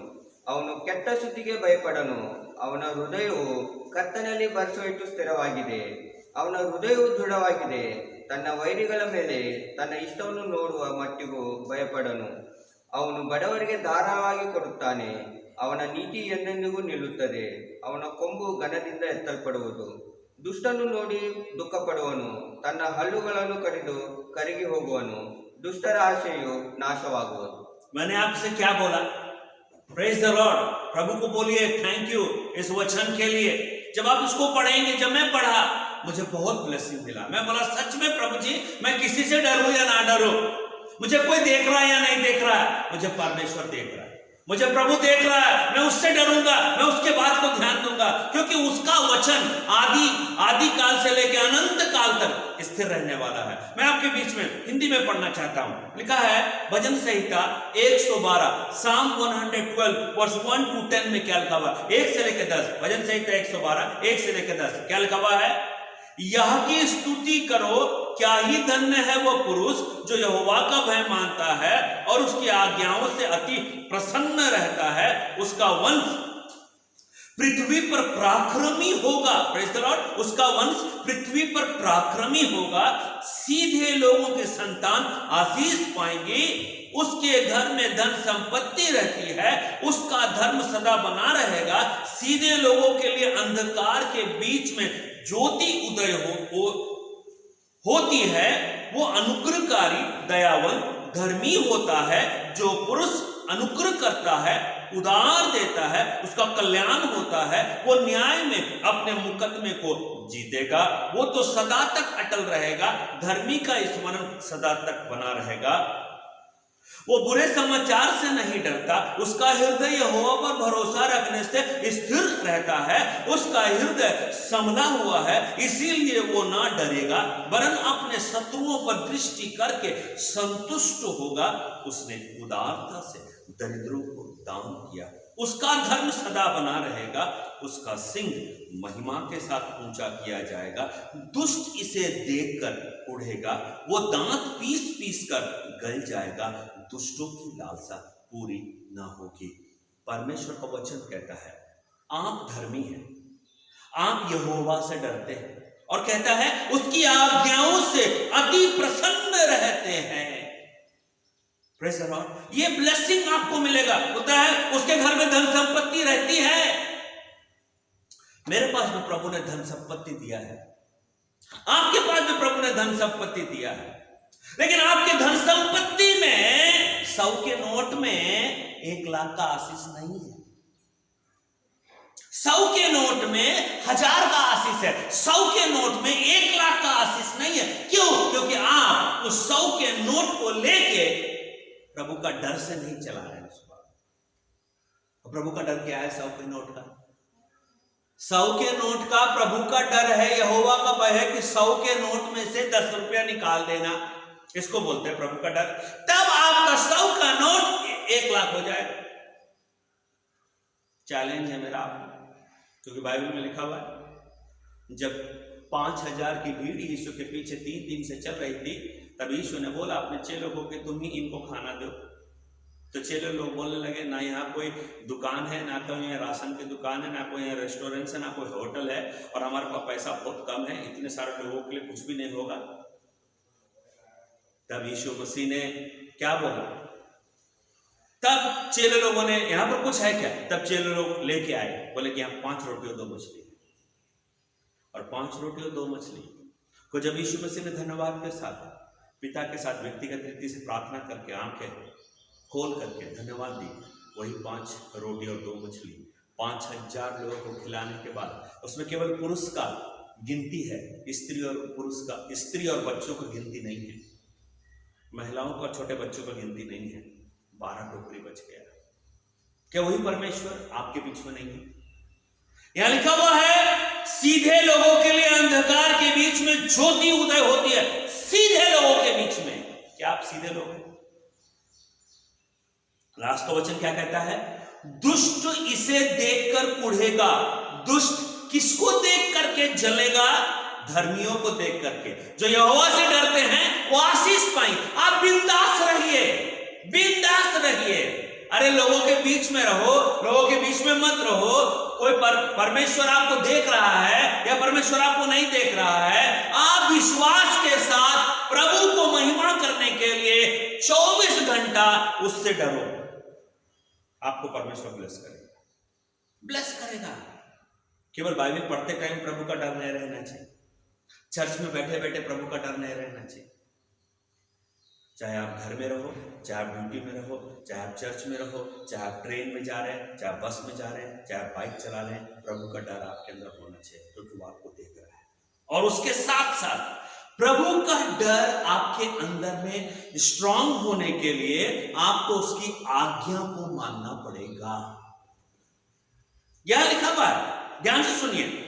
ಅವನು ಕೆಟ್ಟ ಸುದ್ದಿಗೆ ಭಯಪಡನು, ಅವನ ಹೃದಯವು ಕರ್ತನಲ್ಲಿ ಭರವಸೆಯಿಟ್ಟು ಸ್ಥಿರವಾಗಿದೆ. ಅವನ ಹೃದಯವು ದೃಢವಾಗಿದೆ, ತನ್ನ ವೈರಿಗಳ ಮೇಲೆ ತನ್ನ ಇಷ್ಟವನ್ನು ನೋಡುವ ಮಟ್ಟಿಗೂ ಭಯಪಡನು. ಅವನು ಬಡವರಿಗೆ ಧಾರಾಳವಾಗಿ ಕೊಡುತ್ತಾನೆ, ಅವನ ನೀತಿ ಎಂದೆಂದಿಗೂ ನಿಲ್ಲುತ್ತದೆ. ಅವನ ಕೊಂಬು ಘನದಿಂದ ಎತ್ತಲ್ಪಡುವುದು. ದುಷ್ಟನು ನೋಡಿ ದುಃಖಪಡುವನು, ತನ್ನ ಹಲ್ಲುಗಳನ್ನು ಕಡಿದು ಕರಗಿ ಹೋಗುವನು. ದುಷ್ಟರ ಆಶೆಯು ನಾಶವಾಗುವುದು. मैंने आपसे क्या बोला? Praise the Lord. प्रभु को बोलिए थैंक यू इस वचन के लिए। जब आप इसको पढ़ेंगे, जब मैं पढ़ा मुझे बहुत ब्लेसिंग मिला। मैं बोला सच में प्रभु जी, मैं किसी से डरूं या ना डरूं, मुझे कोई देख रहा है या नहीं देख रहा है, मुझे परमेश्वर देख रहा है, मुझे प्रभु देख रहा है। मैं उससे डरूंगा, मैं उसके बात को ध्यान दूंगा, क्योंकि उसका वचन आदि काल से लेकर अनंत काल तक स्थिर रहने वाला है। मैं आपके बीच में हिंदी में पढ़ना चाहता हूं। लिखा है भजन संहिता 112 साम 112 वर्स 1 to 10 में क्या लिखा हुआ? 1 से लेकर 10। भजन संहिता 112 1 से लेकर 10 क्या लिखा हुआ है? यह की स्तुति करो, क्या ही धन्य है वो पुरुष जो यहोवा का भय मानता है और उसकी आज्ञाओं से अति प्रसन्न रहता है। उसका वंश पृथ्वी पर पराक्रमी होगा। Praise the Lord. उसका वंश पृथ्वी पर पराक्रमी होगा, सीधे लोगों के संतान आशीष पाएंगे। उसके घर में धन संपत्ति रहती है, उसका धर्म सदा बना रहेगा। सीधे लोगों के लिए अंधकार के बीच में ज्योति उदय होती है। वो अनुग्रहकारी दयावान धर्मी होता है। जो पुरुष अनुग्रह करता है, उदार देता है, उसका कल्याण होता है। वो न्याय में अपने मुकदमे को जीतेगा, वो तो सदा तक अटल रहेगा। धर्मी का स्मरण सदा तक बना रहेगा। वो बुरे समाचार से नहीं डरता, उसका हृदय यहोवा पर भरोसा रखने से स्थिर रहता है। उसका हृदय संभला हुआ है, इसीलिए वो ना डरेगा, वरन अपने शत्रुओं पर दृष्टि करके संतुष्ट होगा। उसने उदारता से दरिद्रों को दान किया, उसका धर्म सदा बना रहेगा, उसका सिंह महिमा के साथ ऊंचा किया जाएगा। दुष्ट इसे देखकर उड़ेगा, वो दांत पीस पीस कर गल जाएगा, दुष्टों की लालसा पूरी ना होगी। परमेश्वर का वचन कहता है आप धर्मी हैं, आप यहोवा से डरते हैं, और कहता है उसकी आज्ञाओं से अति प्रसन्न रहते हैं। Praise the Lord. ये ब्लेसिंग आपको मिलेगा। होता है उसके घर में धन संपत्ति रहती है। मेरे पास भी प्रभु ने धन संपत्ति दिया है, आपके पास भी प्रभु ने धन संपत्ति दिया है, लेकिन आपके धन संपत्ति में 100 के नोट में 1 लाख का आशीष नहीं है, 100 के नोट में 1000 का आशीष है, 100 के नोट में 1 लाख का आशीष नहीं है। क्यों? क्योंकि आप उस 100 के नोट को लेके प्रभु का डर से नहीं चला रहे हैं। प्रभु का डर क्या है? 100 के नोट का, 100 के नोट का प्रभु का डर है, यहोवा का भय है कि 100 के नोट में से 10 रुपया निकाल देना, इसको बोलते हैं प्रभु का डर। तब आपका 100 का नोट 1 लाख हो जाए। चैलेंज है मेरा आपको, क्योंकि बाइबल में लिखा हुआ है जब 5000 की भीड़ यीशु के पीछे 3 दिन से चल रही थी, तब यीशु ने बोला अपने चेलों को कि तुम ही इनको खाना दो। तो चेले लोग बोलने लगे ना यहाँ कोई दुकान है, ना कोई यहाँ राशन की दुकान है, ना कोई यहाँ रेस्टोरेंट है, ना कोई होटल है, और हमारे पास पैसा बहुत कम है, इतने सारे लोगों के लिए कुछ भी नहीं होगा। तब यीशु मसीह ने क्या बोला? तब चेले लोगों ने यहाँ पर कुछ है क्या? तब चेले लोग लेके आए, बोले कि यहाँ 5 रोटी और 2 मछली, और 5 रोटी और 2 मछली को जब यीशु मसीह ने धन्यवाद के साथ पिता के साथ व्यक्तिगत रीति से प्रार्थना करके आंखें खोल करके धन्यवाद दी, वही 5 रोटी और 2 मछली 5000 लोगों को खिलाने के बाद, उसमें केवल पुरुष का गिनती है, स्त्री और पुरुष का, स्त्री और बच्चों की गिनती नहीं है, महिलाओं का, छोटे बच्चों का गिनती नहीं है। 12 टोकरी बच गया। क्या वही परमेश्वर आपके बीच में नहीं है? यहां लिखा हुआ है सीधे लोगों के लिए अंधकार के बीच में ज्योति उदय होती है। सीधे लोगों के बीच में, क्या आप सीधे लोग हैं? लास्ट का वचन क्या कहता है? दुष्ट इसे देखकर कुढ़ेगा। दुष्ट किसको देख करके जलेगा? धर्मियों को देख करके। जो यहोवा से डरते हैं वो आशीष पाएंगे। आप बिंदास रहिए, बिंदास रहिए। अरे लोगों के बीच में रहो, लोगों के बीच में मत रहो। कोई परमेश्वर आपको देख रहा है या परमेश्वर आपको नहीं देख रहा है, आप विश्वास के साथ प्रभु को महिमा करने के लिए 24 घंटा उससे डरो। आपको परमेश्वर ब्लेस करेगा, ब्लेस करेगा। केवल बाइबल पढ़ते टाइम प्रभु का डर नहीं रहना चाहिए, चर्च में बैठे बैठे प्रभु का डर नहीं रहना चाहिए। चाहे आप घर में रहो, चाहे आप ड्यूटी में रहो, चाहे आप चर्च में रहो, चाहे आप ट्रेन में जा रहे हैं, चाहे आप बस में जा रहे हैं, चाहे आप बाइक चला रहे हैं, प्रभु का डर आपके अंदर होना चाहिए, क्योंकि वो आपको देख रहा है। और उसके साथ साथ प्रभु का डर आपके अंदर में स्ट्रांग होने के लिए आपको उसकी आज्ञा को मानना पड़ेगा। यह लिखा हुआ है, ध्यान से सुनिए।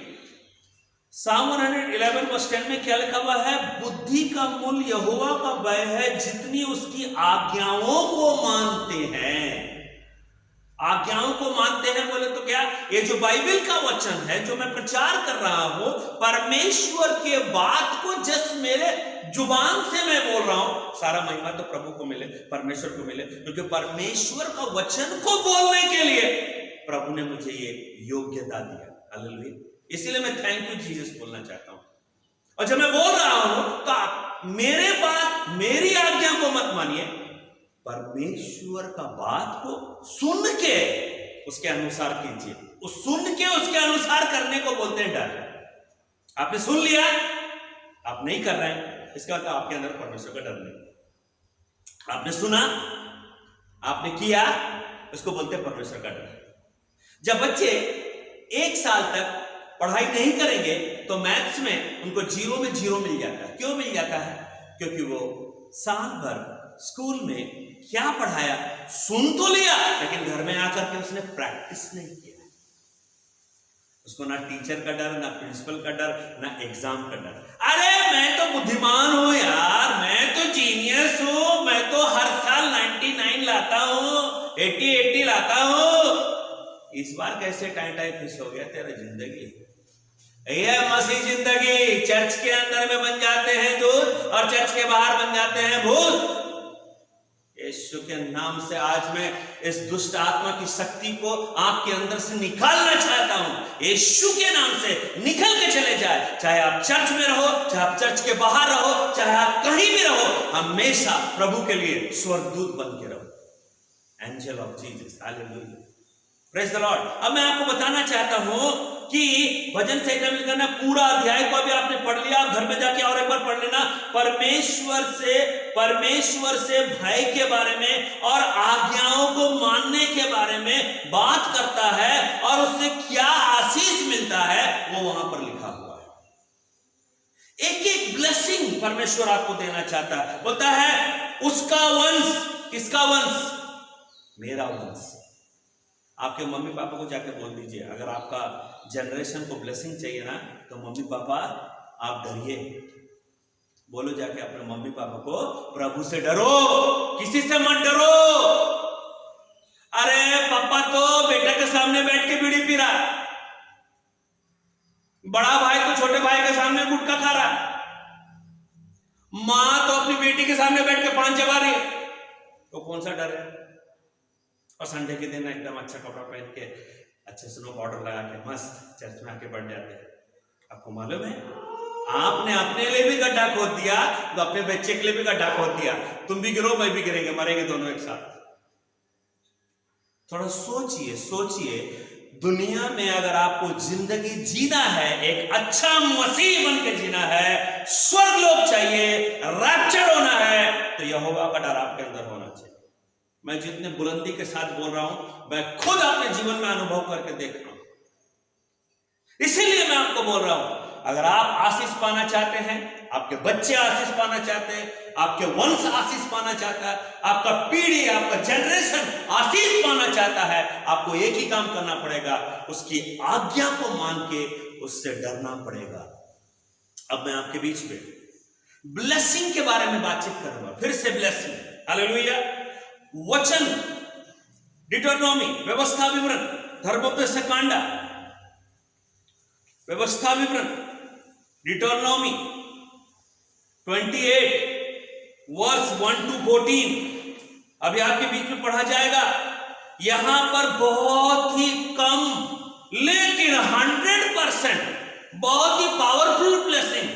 Psalm 111 वर्स 10 में क्या लिखा हुआ है? बुद्धि का मूल यहोवा का भय है, जितनी उसकी आज्ञाओं को मानते हैं। आज्ञाओं को मानते हैं बोले तो क्या? ये जो बाइबल का वचन है जो मैं प्रचार कर रहा हूं, परमेश्वर के बात को जस्ट मेरे जुबान से मैं बोल रहा हूं। सारा महिमा तो प्रभु को मिले, परमेश्वर को मिले, क्योंकि परमेश्वर का वचन को बोलने के लिए प्रभु ने मुझे ये योग्यता दिया। हालेलुया। इसीलिए मैं थैंक यू जीसस बोलना चाहता हूं। और जब मैं बोल रहा हूं तो मेरे बात, मेरी आज्ञा को मत मानिए, परमेश्वर का बात को सुन के उसके अनुसार कीजिए। उस सुन के उसके अनुसार करने को बोलते हैं डर। आपने सुन लिया, आप नहीं कर रहे हैं, इसका मतलब आपके अंदर परमेश्वर का डर नहीं। आपने सुना, आपने किया, उसको बोलते हैं परमेश्वर का डर। जब बच्चे 1 साल तक पढ़ाई नहीं करेंगे तो मैथ्स में उनको 0 में 0 मिल जाता है। क्यों मिल जाता है? क्योंकि वो साल भर स्कूल में क्या पढ़ाया सुन तो लिया, लेकिन घर में आकर के उसने प्रैक्टिस नहीं किया। उसको ना टीचर का डर, ना प्रिंसिपल का डर, ना एग्जाम का डर। अरे मैं तो बुद्धिमान हूं यार, मैं तो जीनियस हूं, मैं तो हर साल 99 लाता हूं, 80 लाता हूं। इस बार कैसे टाइम फिश हो गया तेरा जिंदगी? ये मसीह जिंदगी चर्च के अंदर में बन जाते हैं दूध और चर्च के बाहर बन जाते हैं भूत। यीशु के नाम से आज मैं इस दुष्ट आत्मा की शक्ति को आपके अंदर से निकालना चाहता हूं। यीशु के नाम से निकल के चले जाए। चाहे आप चर्च में रहो, चाहे आप चर्च के बाहर रहो, चाहे आप कहीं भी रहो, हमेशा प्रभु के लिए स्वर्गदूत बन के रहो। Angel of Jesus, hallelujah, praise the Lord. अब मैं आपको बताना चाहता हूं कि भजन संहिता में लिखा ना, पूरा अध्याय को अभी आपने पढ़ लिया, घर में जाके और एक बार पढ़ लेना। परमेश्वर से भय के बारे में और आज्ञाओं को मानने के बारे में बात करता है और उससे क्या आशीष मिलता है वो वहां पर लिखा हुआ है। एक एक ब्लेसिंग परमेश्वर आपको देना चाहता है। बोलता है उसका वंश, किसका वंश? मेरा वंश। आपके मम्मी पापा को जाके बोल दीजिए, अगर आपका जनरेशन को ब्लेसिंग चाहिए ना तो मम्मी पापा आप डरिए। बोलो जाके अपने मम्मी पापा को, प्रभु से डरो, किसी से मत डरो। अरे पापा तो बेटा के सामने बैठ के बीड़ी पी रहा, बड़ा भाई तो छोटे भाई के सामने गुटखा खा रहा, मां तो अपनी बेटी के सामने बैठ के पान चबा रही है, तो कौन सा डर है? और संडे के दिन एकदम अच्छा कपड़ा पहन के अच्छे से नो पाउडर लगा के मस्त चर्च में आके बढ़ जाते हैं। आपको मालूम है आपने अपने लिए भी गड्ढा खोद दिया तो अपने बच्चे के लिए भी गड्ढा खोद दिया। तुम भी गिरो, मैं भी गिरेंगे, मरेंगे दोनों एक साथ। थोड़ा सोचिए दुनिया में अगर आपको जिंदगी जीना है, एक अच्छा मसीह बन के जीना है, स्वर्गलोक चाहिए, रैप्चर होना है, तो यहोवा का डर आपके अंदर होना चाहिए। मैं जितने बुलंदी के साथ बोल रहा हूं मैं खुद अपने जीवन में अनुभव करके देख रहा हूं, इसीलिए मैं आपको बोल रहा हूं, अगर आप आशीष पाना चाहते हैं, आपके बच्चे आशीष पाना चाहते हैं, आपके वंश आशीष पाना चाहता है, आपका पीढ़ी, आपका जनरेशन आशीष पाना चाहता है, आपको एक ही काम करना पड़ेगा, उसकी आज्ञा को मान के उससे डरना पड़ेगा। अब मैं आपके बीच में ब्लेसिंग के बारे में बातचीत करूंगा, फिर से ब्लेसिंग, हालेलुया। वचन डिटरनॉमी, व्यवस्था विवरण, धर्मोपदेश कांडा, व्यवस्था विवरण, डिटरनॉमी 28 वर्स 1 to 14 अभी आपके बीच में पढ़ा जाएगा। यहां पर बहुत ही कम लेकिन 100% बहुत ही पावरफुल ब्लेसिंग।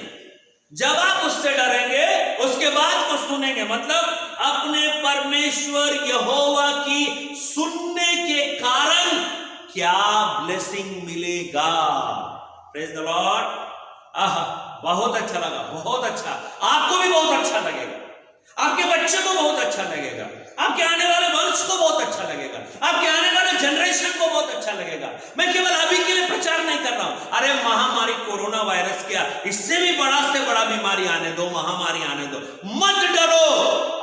जब आप उससे डरेंगे उसके बाद को सुनेंगे, मतलब अपने परमेश्वर यहोवा की सुनने के कारण क्या ब्लेसिंग मिलेगा। Praise the Lord. बहुत अच्छा लगा, बहुत अच्छा, आपको भी बहुत अच्छा लगेगा, आपके बच्चे को बहुत अच्छा लगेगा, आपके आने वाले वंश को बहुत अच्छा लगेगा, आपके आने वाले जनरेशन को बहुत अच्छा लगेगा। मैं केवल अभी के लिए प्रचार नहीं कर रहा हूं। अरे महामारी कोरोना वायरस क्या, इससे भी बड़ा से बड़ा बीमारी आने दो, महामारी आने दो, मत डरो,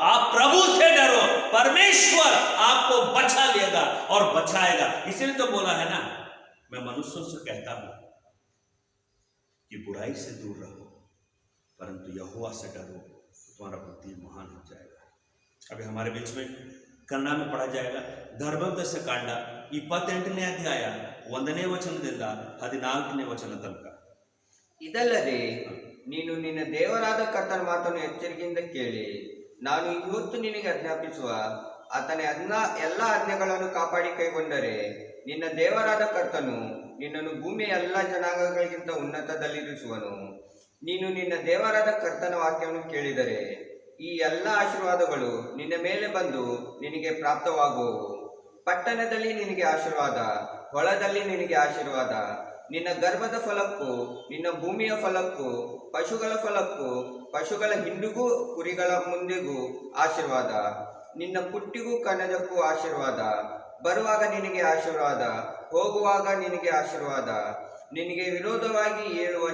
आप प्रभु से डरो, परमेश्वर आपको बचा लेगा और बचाएगा। इसीलिए तो बोला है ना, मैं मनुष्यों से कहता हूं कि बुराई से दूर रहो परंतु यहोवा से डरो, तो तुम्हारा बुद्धि महान हो जाएगा। अभी हमारे बीच में कन्नड़ में पढ़ा जाएगा ಧರ್ಮೋಪದೇಶ ಕಾಂಡ 28ನೇ ಅಧ್ಯಾಯ 1ನೇ ವಚನದಿಂದ 14ನೇ ವಚನ ತನಕ. ಇದಲ್ಲದೆ ನೀನು ನಿನ್ನ ದೇವರಾದ ಕರ್ತನ ಮಾತನ್ನು ಎಚ್ಚರಿಕೆಯಿಂದ ಕೇಳಿ, ನಾನು ಇವತ್ತು ನಿನಗೆ ಆಜ್ಞಾಪಿಸುವ ಆತನ ಎಲ್ಲ ಆಜ್ಞೆಗಳನ್ನು ಕಾಪಾಡಿ ಕೈಗೊಂಡರೆ ನಿನ್ನ ದೇವರಾದ ಕರ್ತನು ನಿನ್ನನ್ನು ಭೂಮಿಯ ಎಲ್ಲ ಜನಾಂಗಗಳಿಗಿಂತ ಉನ್ನತದಲ್ಲಿರಿಸುವನು. ನೀನು ನಿನ್ನ ದೇವರಾದ ಕರ್ತನ ವಾಕ್ಯವನ್ನು ಕೇಳಿದರೆ ಈ ಎಲ್ಲ ಆಶೀರ್ವಾದಗಳು ನಿನ್ನ ಮೇಲೆ ಬಂದು ನಿನಗೆ ಪ್ರಾಪ್ತವಾಗುವವು. ಪಟ್ಟಣದಲ್ಲಿ ನಿನಗೆ ಆಶೀರ್ವಾದ, ಹೊಲದಲ್ಲಿ ನಿನಗೆ ಆಶೀರ್ವಾದ, ನಿನ್ನ ಗರ್ಭದ ಫಲಕ್ಕೂ ನಿನ್ನ ಭೂಮಿಯ ಫಲಕ್ಕೂ ಪಶುಗಳ ಫಲಕ್ಕೂ ಪಶುಗಳ ಹಿಂಡಿಗೂ ಕುರಿಗಳ ಮುಂದೆಗೂ ಆಶೀರ್ವಾದ, ನಿನ್ನ ಪುಟ್ಟಿಗೂ ಕಣಜಕ್ಕೂ ಆಶೀರ್ವಾದ. ಬರುವಾಗ ನಿನಗೆ ಆಶೀರ್ವಾದ, ಹೋಗುವಾಗ ನಿನಗೆ ಆಶೀರ್ವಾದ. ನಿನಗೆ ವಿರೋಧವಾಗಿ ಏಳುವ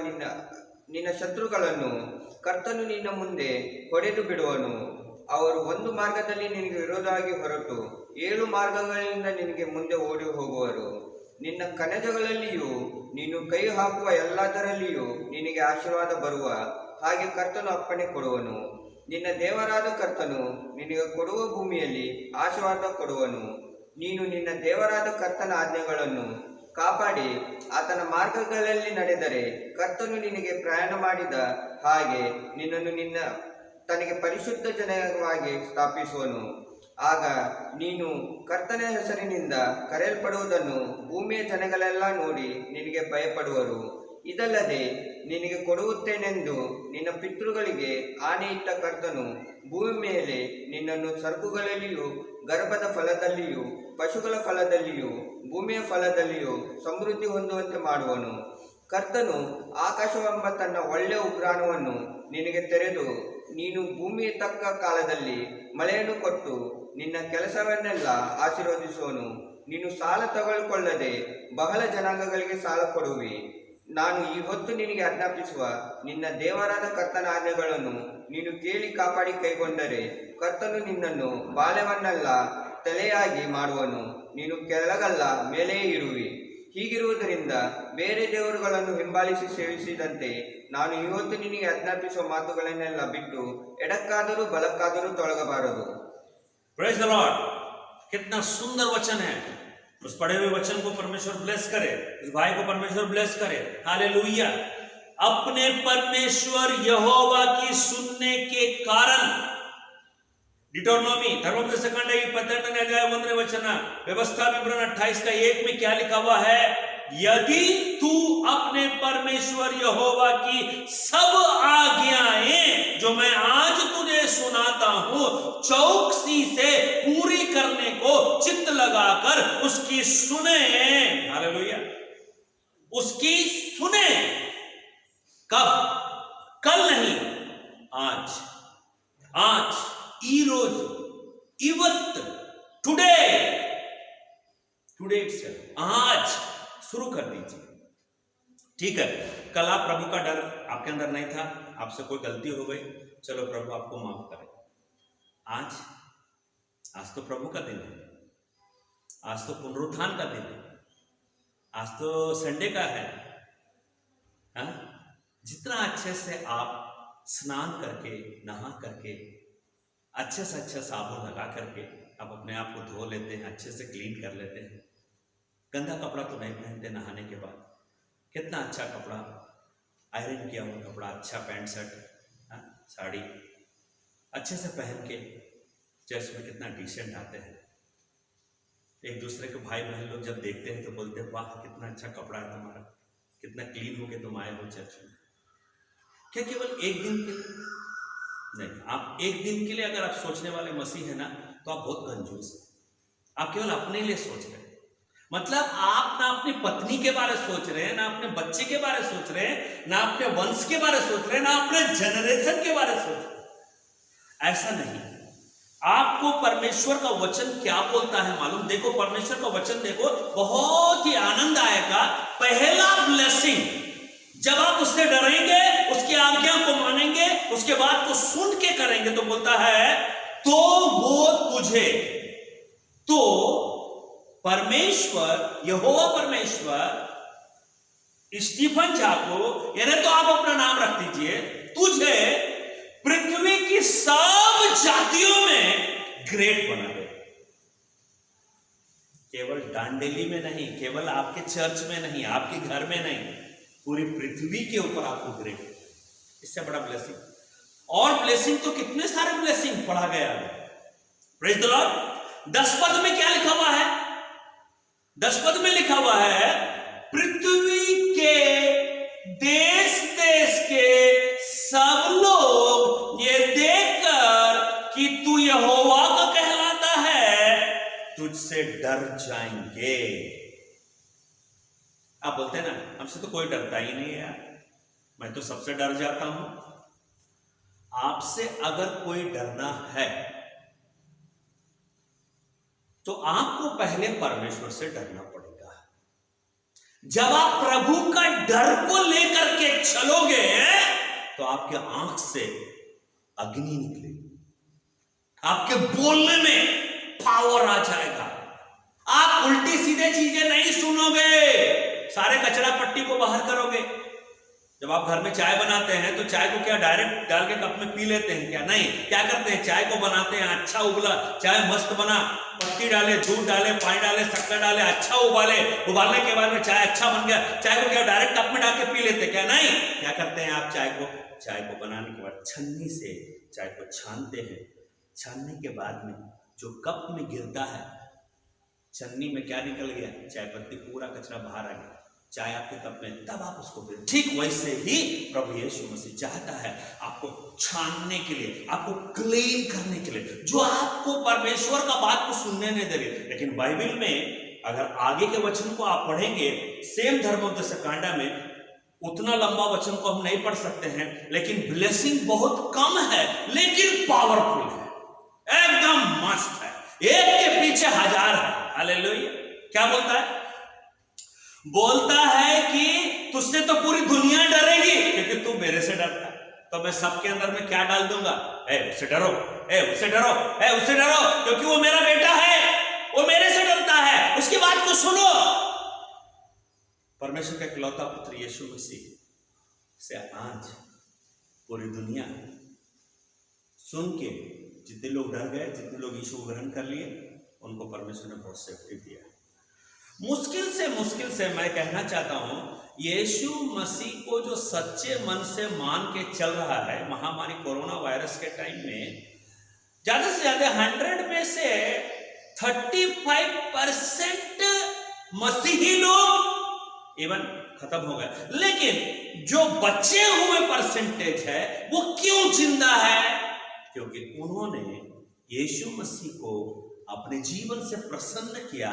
ನಿನ್ನ ಶತ್ರುಗಳನ್ನು ಕರ್ತನು ನಿನ್ನ ಮುಂದೆ ಹೊಡೆದು ಬಿಡುವನು. ಅವರು ಒಂದು ಮಾರ್ಗದಲ್ಲಿ ನಿನಗೆ ವಿರೋಧವಾಗಿ ಹೊರಟು 7 ಮಾರ್ಗಗಳಿಂದ ನಿನಗೆ ಮುಂದೆ ಓಡಿ ಹೋಗುವರು. ನಿನ್ನ ಕಣಜಗಳಲ್ಲಿಯೂ ನೀನು ಕೈ ಹಾಕುವ ಎಲ್ಲದರಲ್ಲಿಯೂ ನಿನಗೆ ಆಶೀರ್ವಾದ ಬರುವ ಹಾಗೆ ಕರ್ತನು ಅಪ್ಪಣೆ ಕೊಡುವನು. ನಿನ್ನ ದೇವರಾದ ಕರ್ತನು ನಿನಗೆ ಕೊಡುವ ಭೂಮಿಯಲ್ಲಿ ಆಶೀರ್ವಾದ ಕೊಡುವನು. ನೀನು ನಿನ್ನ ದೇವರಾದ ಕರ್ತನ ಆಜ್ಞೆಗಳನ್ನು ಕಾಪಾಡಿ ಆತನ ಮಾರ್ಗಗಳಲ್ಲಿ ನಡೆದರೆ ಕರ್ತನು ನಿನಗೆ ಪ್ರಯಾಣ ಮಾಡಿದ ಹಾಗೆ ನಿನ್ನನ್ನು ತನಗೆ ಪರಿಶುದ್ಧ ಜನವಾಗಿ ಸ್ಥಾಪಿಸುವನು. ಆಗ ನೀನು ಕರ್ತನ ಹೆಸರಿನಿಂದ ಕರೆಯಲ್ಪಡುವುದನ್ನು ಭೂಮಿಯ ಜನಗಳೆಲ್ಲ ನೋಡಿ ನಿನಗೆ ಭಯಪಡುವರು. ಇದಲ್ಲದೆ ನಿನಗೆ ಕೊಡುತ್ತೇನೆಂದು ನಿನ್ನ ಪಿತೃಗಳಿಗೆ ಆಣೆಯಿಟ್ಟ ಕರ್ತನು ಭೂಮಿ ಮೇಲೆ ನಿನ್ನನ್ನು ಸರಕುಗಳಲ್ಲಿಯೂ ಗರ್ಭದ ಫಲದಲ್ಲಿಯೂ ಪಶುಗಳ ಫಲದಲ್ಲಿಯೂ ಭೂಮಿಯ ಫಲದಲ್ಲಿಯೂ ಸಮೃದ್ಧಿ ಹೊಂದುವಂತೆ ಮಾಡುವನು. ಕರ್ತನು ಆಕಾಶವೆಂಬ ತನ್ನ ಒಳ್ಳೆಯ ಉಗ್ರಾಣವನ್ನು ನಿನಗೆ ತೆರೆದು ನೀನು ಭೂಮಿಯ ತಕ್ಕ ಕಾಲದಲ್ಲಿ ಮಳೆಯನ್ನು ಕೊಟ್ಟು ನಿನ್ನ ಕೆಲಸವನ್ನೆಲ್ಲ ಆಶೀರ್ವದಿಸುವನು. ನೀನು ಸಾಲ ತಗೊಳ್ಕೊಳ್ಳದೆ ಬಹಳ ಜನಾಂಗಗಳಿಗೆ ಸಾಲ ಕೊಡುವಿ. ನಾನು ಈ ಹೊತ್ತು ನಿನಗೆ ಆಜ್ಞಾಪಿಸುವ ನಿನ್ನ ದೇವರಾದ ಕರ್ತನ ಆಜ್ಞೆಗಳನ್ನು ನೀನು ಕೇಳಿ ಕಾಪಾಡಿ ಕೈಗೊಂಡರೆ ಕರ್ತನು ನಿನ್ನನ್ನು ಬಾಲ್ಯವನ್ನೆಲ್ಲ ತಲೆಯಾಗಿ ಮಾಡುವನು. ನೀನು ಕೆಳಗಲ್ಲ ಮೇಲೆಯೇ ಇರುವಿ. ಹೀಗಿರುವುದರಿಂದ ಬೇರೆ ದೇವರುಗಳನ್ನು ಹಿಂಬಾಲಿಸಿ ಸೇವಿಸಿದಂತೆ ನಾನು ಇವತ್ತು ನಿನಗೆ ಆಜ್ಞಾಪಿಸುವ ಮಾತುಗಳನ್ನೆಲ್ಲ ಬಿಟ್ಟು ಎಡಕ್ಕಾದರೂ ಬಲಕ್ಕಾದರೂ ತೊಳಗಬಾರದು. Praise the Lord. कितना सुंदर वचन है। उस पढ़े हुए वचन को परमेश्वर ब्लेस करे, इस भाई को परमेश्वर ब्लेस करे। हालेलुया। अपने परमेश्वर यहोवा की सुनने के कारण डिटोनॉमी धर्मोपदेशकांड 28 अध्याय 1 वचन व्यवस्था विवरण 28 का 1 में क्या लिखा हुआ है? यदि तू अपने परमेश्वर यहोवा की सब आज्ञाएं जो मैं आज तुझे सुनाता हूं चौकसी से पूरी करने को चित्त लगाकर उसकी सुने। हालेलुया। उसकी सुने। कब? कल नहीं, आज। आज ई रोज इवत टुडे इटसेल्फ, आज शुरू कर दीजिए। ठीक है, कल आप प्रभु का डर आपके अंदर नहीं था, आपसे कोई गलती हो गई, चलो प्रभु आपको माफ करे। आज तो प्रभु का दिन है, आज तो पुनरुत्थान का दिन है, आज तो संडे का है। हाँ? जितना अच्छे से आप स्नान करके नहा करके अच्छे से अच्छा साबुन लगा करके आप अपने आप को धो लेते हैं, अच्छे से क्लीन कर लेते हैं, गंदा कपड़ा तो नहीं पहनते नहाने के बाद। कितना अच्छा कपड़ा, आयरन किया हुआ कपड़ा, अच्छा पैंट शर्ट, साड़ी अच्छे से पहन के चर्च में कितना डिसेंट आते हैं। एक दूसरे के भाई बहन लोग जब देखते हैं तो बोलते हैं वाह कितना अच्छा कपड़ा है तुम्हारा, कितना क्लीन होके तुम आए हो चर्च में। क्या केवल एक दिन के लिए? नहीं, आप एक दिन के लिए अगर आप सोचने वाले मसीह है ना तो आप बहुत कंजूस हैं। आप केवल अपने लिए सोच रहे हैं। मतलब आप ना अपनी पत्नी के बारे सोच रहे हैं, ना अपने बच्चे के बारे सोच रहे हैं, ना अपने वंश के बारे सोच रहे हैं, ना अपने जनरेशन के बारे सोच रहे हैं। ऐसा नहीं। आपको परमेश्वर का वचन क्या बोलता है मालूम? देखो परमेश्वर का वचन देखो, बहुत ही आनंद आएगा। पहला ब्लेसिंग जब आप उससे डरेंगे, उसकी आज्ञा को मानेंगे, उसके बाद को सुन के करेंगे तो बोलता है तो वो तुझे, तो परमेश्वर यहोवा परमेश्वर स्टीफन झा को, यानी तो आप अपना नाम रख दीजिए, तुझे पृथ्वी की सब जातियों में ग्रेट बना दे। केवल डांडेली में नहीं, केवल आपके चर्च में नहीं, आपके घर में नहीं, पूरी पृथ्वी के ऊपर आपको ग्रेट। इससे बड़ा ब्लेसिंग और ब्लेसिंग तो कितने सारे ब्लेसिंग पढ़ा गया है। Praise the Lord. 10 पद में क्या लिखा हुआ है? 10 पद में लिखा हुआ है पृथ्वी के देश देश के सब लोग ये देखकर कि तू यहोवा का कहलाता है तुझसे डर जाएंगे। आप बोलते हैं ना हमसे तो कोई डरता ही नहीं है यार, मैं तो सबसे डर जाता हूं। आपसे अगर कोई डरना है तो आपको पहले परमेश्वर से डरना पड़ेगा। जब आप प्रभु का डर को लेकर के चलोगे तो आपके आंख से अग्नि निकलेगी, आपके बोलने में पावर आ जाएगा। आप उल्टी सीधे चीजें नहीं सुनोगे, सारे कचरा पट्टी को बाहर करोगे, जब आप घर में चाय बनाते हैं तो चाय को क्या डायरेक्ट डाल के कप में पी लेते हैं क्या? नहीं, क्या करते हैं, चाय को बनाते हैं, अच्छा उबला चाय मस्त बना, पत्ती डाले, दूध डाले, पानी डाले, शक्कर डाले, अच्छा उबालने के बाद में चाय अच्छा बन गया, चाय को क्या डायरेक्ट कप में डाल के पी लेते हैं क्या? नहीं, क्या करते हैं आप, चाय को बनाने के बाद छन्नी से चाय को छानते हैं। छानने के बाद में जो कप में गिरता है, छन्नी में क्या निकल गया, चाय पत्ती, पूरा कचरा बाहर आ गया, चाय आपके कप में, तब आप उसको पीते। ठीक वैसे ही प्रभु यीशु मसीह चाहता है आपको छानने के लिए, आपको क्लीन करने के लिए, जो आपको परमेश्वर का बात को सुनने नहीं दे रही। लेकिन बाइबल में अगर आगे के वचन को आप पढ़ेंगे, सेम धर्मोपदेश कांडा में, उतना लंबा वचन को हम नहीं पढ़ सकते हैं, लेकिन ब्लेसिंग बहुत कम है लेकिन पावरफुल है, एकदम मस्त है, एक के पीछे हजार है। हालेलुया। क्या बोलता है? बोलता है कि तुझसे तो पूरी दुनिया डरेगी क्योंकि तू मेरे से डरता है, तो मैं सबके अंदर में क्या डाल दूंगा, उससे डरो, उससे डरो, उससे डरो, क्योंकि वो मेरा बेटा है, वो मेरे से डरता है, उसकी बात को सुनो। परमेश्वर का इकलौता पुत्र यीशु मसीह से आज पूरी दुनिया सुन के, जितने लोग डर गए, जितने लोग यीशु को ग्रहण कर लिए, उनको परमेश्वर ने बहुत सेफ्टी दिया। मुश्किल से मैं कहना चाहता हूं, यीशु मसीह को जो सच्चे मन से मान के चल रहा है, महामारी कोरोना वायरस के टाइम में ज्यादा से ज्यादा 100 में से 35% मसीही लोग इवन खत्म हो गए, लेकिन जो बचे हुए परसेंटेज है वो क्यों जिंदा है? क्योंकि उन्होंने यीशु मसीह को अपने जीवन से प्रसन्न किया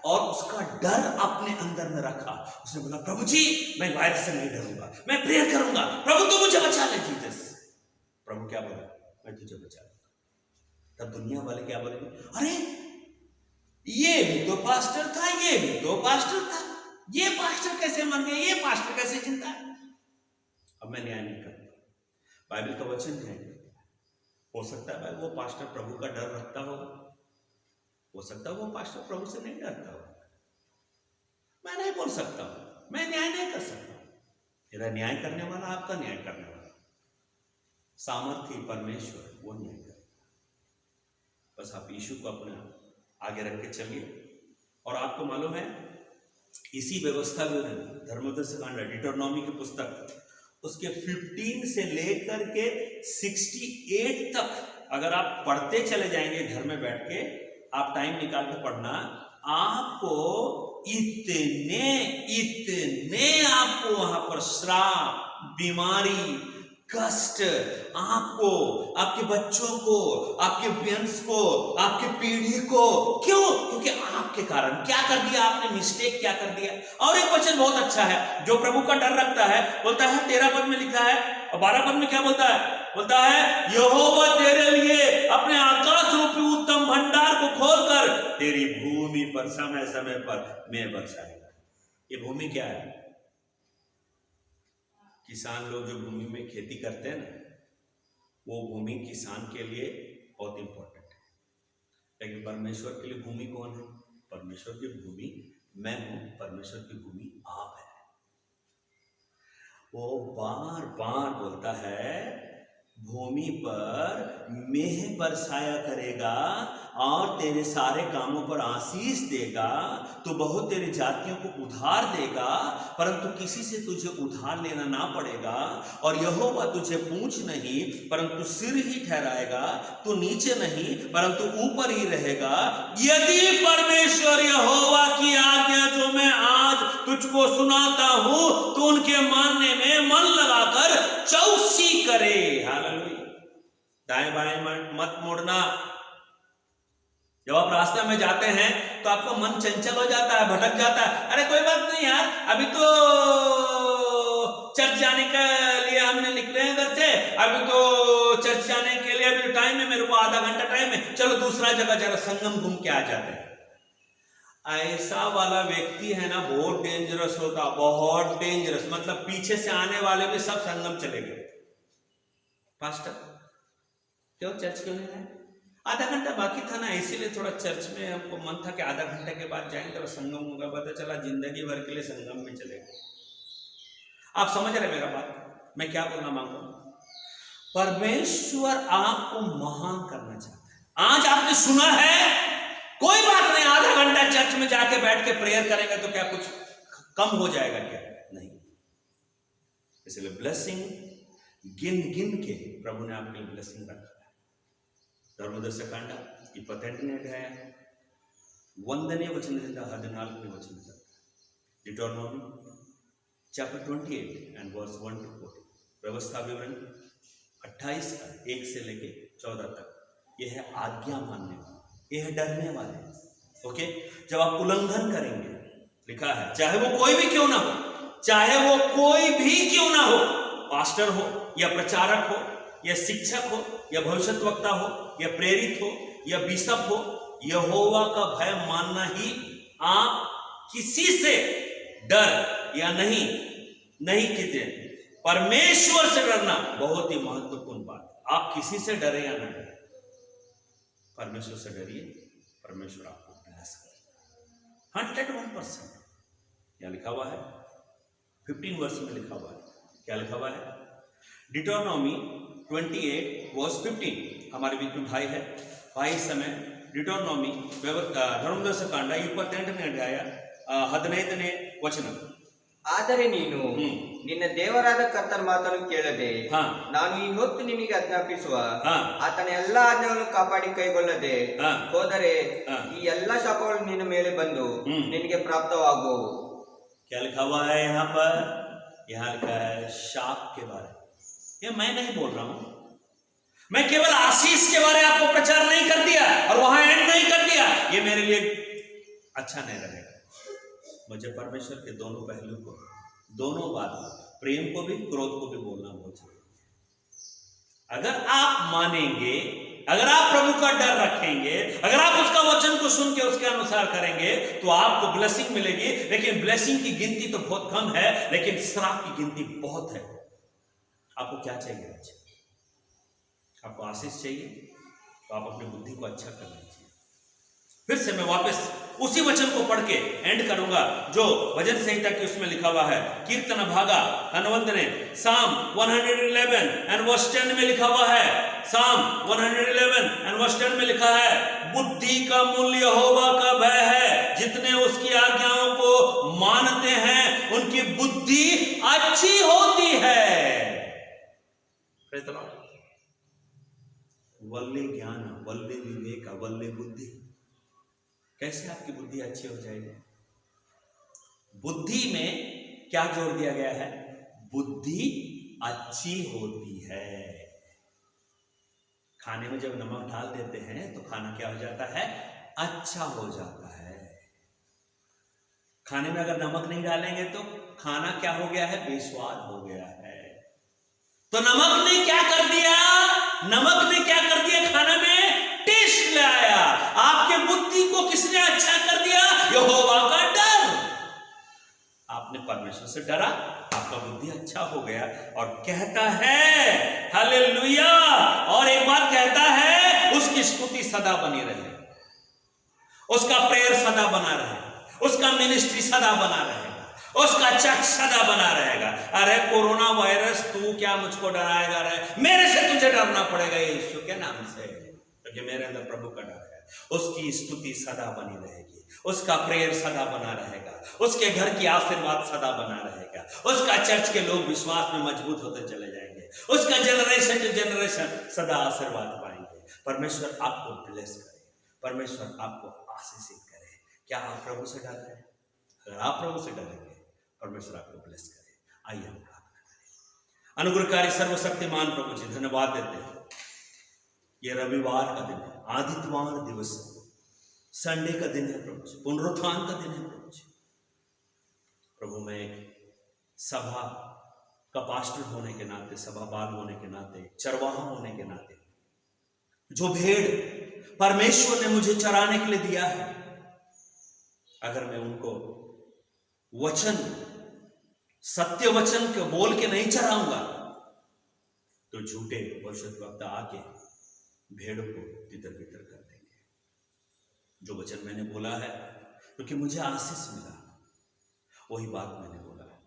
और उसका डर अपने अंदर में रखा। उसने बोला, प्रभु जी मैं वायरस से नहीं डरूंगा, मैं प्रेयर करूंगा, प्रभु तू मुझे बचा ले जीसस। प्रभु क्या बोला? मैं तुझे बचा लूंगा। तब दुनिया वाले क्या बोलेंगे? अरे ये भी तो पास्टर था, ये भी तो पास्टर था, ये पास्टर कैसे मर गए, ये पास्टर कैसे जिंदा है? अब मैं न्याय नहीं करता, बाइबल का वचन है। हो सकता है भाई वो पास्टर प्रभु का डर रखता होगा, हो सकता है वो पास्टर प्रभु से नहीं डरता होगा। मैं नहीं बोल सकता हूं, मैं न्याय नहीं कर सकता। मेरा न्याय करने वाला, आपका न्याय करने वाला सामर्थी परमेश्वर, वो न्याय करे। बस आप यीशु को अपने आगे रख के चलिए। और आपको मालूम है, इसी व्यवस्था में धर्मोपदेश कांड, डिटरोनॉमी की पुस्तक, उसके 15 से लेकर के 68 तक अगर आप पढ़ते चले जाएंगे घर में बैठ के, आप टाइम निकाल के पढ़ना, आपको इतने आपको वहां पर श्राप, बीमारी, कष्ट, आपको, आपके बच्चों को, आपके वंश को, आपके पीढ़ी को, क्यों? क्योंकि आपके कारण क्या कर दिया आपने, मिस्टेक क्या कर दिया। और एक वचन बहुत अच्छा है, जो प्रभु का डर रखता है, बोलता है 13 पद में लिखा है, और 12 पद में क्या बोलता है? बोलता है, यहोवा तेरे लिए अपने आकाश रूपी उत्तम भंडार को खोलकर तेरी भूमि पर समय समय पर मैं बरसाएगा। ये भूमि क्या है? किसान लोग जो भूमि में खेती करते हैं ना, वो भूमि किसान के लिए बहुत इंपॉर्टेंट है। लेकिन परमेश्वर के लिए भूमि कौन है? परमेश्वर की भूमि मैं हूं, परमेश्वर की भूमि आप है। वो बार बार बोलता है, भूमि पर मेह बरसाया करेगा और तेरे सारे कामों पर आशीष देगा, तो बहुत तेरी जातियों को उधार देगा, परंतु किसी से तुझे उधार लेना ना पड़ेगा। और यहोवा तुझे पूंछ नहीं परंतु सिर ही ठहराएगा, तू नीचे नहीं परंतु ऊपर ही रहेगा। यदि परमेश्वर यहोवा की आज्ञा जो मैं आज तुझको सुनाता हूं, तो उनके मानने में मन लगाकर चौकसी करे। हालेलुया। दाएं बाएं मत मुड़ना। जब आप रास्ते में जाते हैं तो आपका मन चंचल हो जाता है, भटक जाता है। अरे कोई बात नहीं यार, अभी तो चर्च जाने के लिए हमने निकले हैं घर से, अभी तो चर्च जाने के लिए अभी टाइम है, मेरे को आधा घंटा टाइम है, चलो दूसरा जगह जरा संगम घूम के आ जाते हैं। ऐसा वाला व्यक्ति है ना, बहुत डेंजरस होता, बहुत डेंजरस। मतलब पीछे से आने वाले भी सब संगम चले गए। पास्टर क्यों चर्च क्यों नहीं आए? आधा घंटा बाकी था ना, इसीलिए थोड़ा चर्च में हमको मन था कि आधा घंटे के बाद जाएंगे, तो संगम होगा। पता चला जिंदगी भर के लिए संगम में चले गए। आप समझ रहे मेरा बात, मैं क्या बोलना मांग रहा हूं? परमेश्वर आपको महान करना चाहता है। आज आपने सुना है, कोई बात नहीं, आधा घंटा चर्च में जाके बैठ के प्रेयर करेंगे तो क्या कुछ कम हो जाएगा क्या? नहीं। इसलिए ब्लेसिंग गिन गिन के प्रभु ने आपके लिए ब्लेसिंग रखा है। ಧರ್ಮದರ್ಶಕಾಂಡ 28ನೇ ಅಧ್ಯಾಯ 1ನೇ ವಚನದಿಂದ 14ನೇ ವಚನ ತನಕ. Deuteronomy chapter 28 and verse 1 to 4. व्यवस्था विवरण 28 का 1 से लेके 14 तक. यह है आज्ञा मानने वाले, यह है डरने वाले. ओके, जब आप उल्लंघन करेंगे, लिखा है, चाहे वो कोई भी क्यों ना हो, चाहे वो कोई भी क्यों ना हो, पास्टर हो या प्रचारक हो या शिक्षक हो या भविष्यद्वक्ता हो या प्रेरित हो या बिशप हो, यहोवा का भय मानना ही, आप किसी से डर या नहीं कीजिए. परमेश्वर से डरना बहुत ही महत्वपूर्ण बात. आप किसी से डरे या ना डरे, परमेश्वर से डरिए, परमेश्वर आपको ब्लेस करेगा 101%. क्या लिखा हुआ है? 15 वर्ष में लिखा हुआ है. क्या लिखा हुआ है? डिटोनॉमी 28 वर्स 15. हमारे बीच में भाई है, भाई इस समय डिटोनॉमी ಧರ್ಮದರ್ಶಕಾಂಡ 28ನೇ ಅಧ್ಯಾಯ 15ನೇ ವಚನ. ಆದರೆ ನೀನು ನಿನ್ನ ದೇವರಾದ ಕರ್ತನ ಮಾತನ್ನು ಕೇಳದೆ, ನಾನು ಈ ಹೊತ್ತು ನಿನಗೆ ಆಜ್ಞಾಪಿಸುವ ಆತನ ಎಲ್ಲಾ ಆಜ್ಞೆಗಳನ್ನು ಕಾಪಾಡಿ ಕೈಗೊಳ್ಳದೆ ಹೋದರೆ ಈ ಎಲ್ಲಾ ಶಾಪಗಳು ನಿನ್ನ ಮೇಲೆ ಬಂದು ನಿನಗೆ ಪ್ರಾಪ್ತವಾಗುವವು. क्या लिखा हुआ है यहाँ पर? यहाँ लिखा है शाप के बारे में. ये मैं नहीं बोल रहा हूं, मैं केवल आशीष के बारे में आपको प्रचार नहीं कर दिया और वहां एंड नहीं कर दिया. ये मेरे लिए अच्छा नहीं रहेगा. मुझे परमेश्वर के दोनों पहलू को, दोनों बात, प्रेम को भी क्रोध को भी बोलना बहुत चाहिए. अगर आप मानेंगे, अगर आप प्रभु का डर रखेंगे, अगर आप उसका वचन को सुन के उसके अनुसार करेंगे तो आपको ब्लेसिंग मिलेगी. लेकिन ब्लेसिंग की गिनती तो बहुत कम है, लेकिन श्राप की गिनती बहुत है. आपको क्या चाहिए? अच्छा, आपको आशीष चाहिए तो आप अपनी बुद्धि को अच्छा करना चाहिए. फिर से मैं वापस उसी वचन को पढ़ के एंड करूंगा जो भजन संहिता के उसमें लिखा हुआ है. कीर्तन भागा 91 साम 111 एंड वर्स 10 में लिखा हुआ है. साम 111 एंड वर्स 10 में लिखा है, बुद्धि का मूल्य यहोवा का भय है, जितने उसकी आज्ञाओं को मानते हैं उनकी बुद्धि अच्छी होती है. वल्ले ज्ञान, वल्ले विवेक, वल्ले बुद्धि. कैसे आपकी बुद्धि अच्छी हो जाएगी? बुद्धि में क्या जोड़ दिया गया है? बुद्धि अच्छी होती है. खाने में जब नमक डाल देते हैं तो खाना क्या हो जाता है? अच्छा हो जाता है. खाने में अगर नमक नहीं डालेंगे तो खाना क्या हो गया है? बेस्वाद हो गया है. तो नमक ने क्या कर दिया? नमक ने क्या कर दिया? खाना में टेस्ट लाया. आपके बुद्धि को किसने अच्छा कर दिया? यहोवा का डर. आपने परमेश्वर से डरा, आपका बुद्धि अच्छा हो गया. और कहता है हालेलुया, और एक बात कहता है, उसकी स्तुति सदा बनी रहे, उसका प्रेयर सदा बना रहे, उसका मिनिस्ट्री सदा बना रहेगा, उसका चर्च सदा बना रहेगा. अरे कोरोना वायरस तू क्या मुझको डराएगा? रे मेरे से तुझे डरना पड़ेगा यीशु के नाम से, क्योंकि मेरे अंदर प्रभु का डर है. उसकी स्तुति सदा बनी रहेगी, उसका प्रेयर सदा बना रहेगा, उसके घर की आशीर्वाद सदा बना रहेगा, उसका चर्च के लोग विश्वास में मजबूत होते चले जाएंगे, उसका जनरेशन टू जनरेशन सदा आशीर्वाद पाएंगे. परमेश्वर आपको ब्लेस करे, परमेश्वर आपको आशीषित करे. क्या आप प्रभु से डर रहे हैं? अगर आप प्रभु से डरेंगे, परमेश्वर आपको ब्लेस करे. आइए हम प्रार्थना करें. अनुग्रहकारी सर्वशक्तिमान प्रभु जी, धन्यवाद देते हैं. ये रविवार का दिन है, आदित्यवार दिवस है, संडे का दिन है प्रभु जी, पुनरुत्थान का दिन है प्रभु जी. प्रभु मैं एक सभा का पास्टर होने के नाते, सभा बाल होने के नाते, चरवाहा होने के नाते, जो भेड़ परमेश्वर ने मुझे चराने के लिए दिया है, अगर मैं उनको वचन, सत्य वचन को बोल के नहीं चराऊंगा तो झूठे भविष्यद्वक्ता आके भेड़ों को तितर बितर कर देंगे. जो वचन मैंने बोला है, क्योंकि मुझे आशीष मिला, वही बात मैंने बोला है.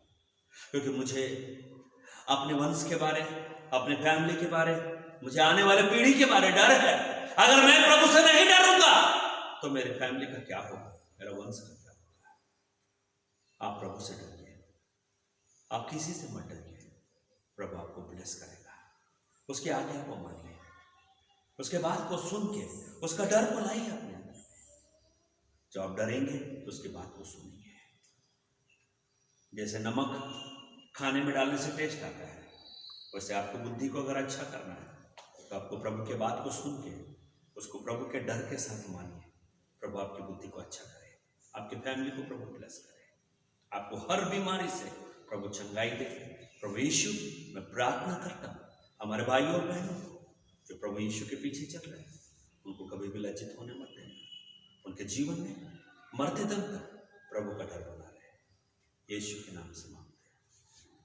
क्योंकि मुझे अपने वंश के बारे, अपने फैमिली के बारे, मुझे आने वाले पीढ़ी के बारे डर है। अगर मैं प्रभु से नहीं डरूंगा तो मेरे फैमिली का क्या होगा, मेरा वंश का क्या होगा। आप प्रभु से डरिए, आप किसी से मत डरिए। प्रभु आपको ब्लेस करेगा। उसकी आज्ञा को मानिए, उसके बात को सुन के उसका डर को लाइए अपने अंदर। जब आप डरेंगे तो उसकी बात को सुनेंगे। जैसे नमक खाने में डालने से टेस्ट आता है, वैसे आपको बुद्धि को अगर अच्छा करना है तो आपको प्रभु के बात को सुन के उसको प्रभु के डर के साथ मानिए। प्रभु आपकी बुद्धि को अच्छा करे, आपकी फैमिली को प्रभु ब्लेस करे, आपको हर बीमारी से प्रभु चंगाई दे। प्रभु यीशु, मैं प्रार्थना करता हूँ हमारे भाइयों और बहनों को जो प्रभु यीशु के पीछे चल रहे हैं, उनको कभी भी लज्जित होने मत देना। उनके जीवन में मरते दम तक प्रभु का डर बना रहे। यीशु के नाम से मांगते हैं,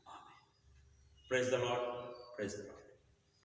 आमीन। Praise the Lord, praise the Lord.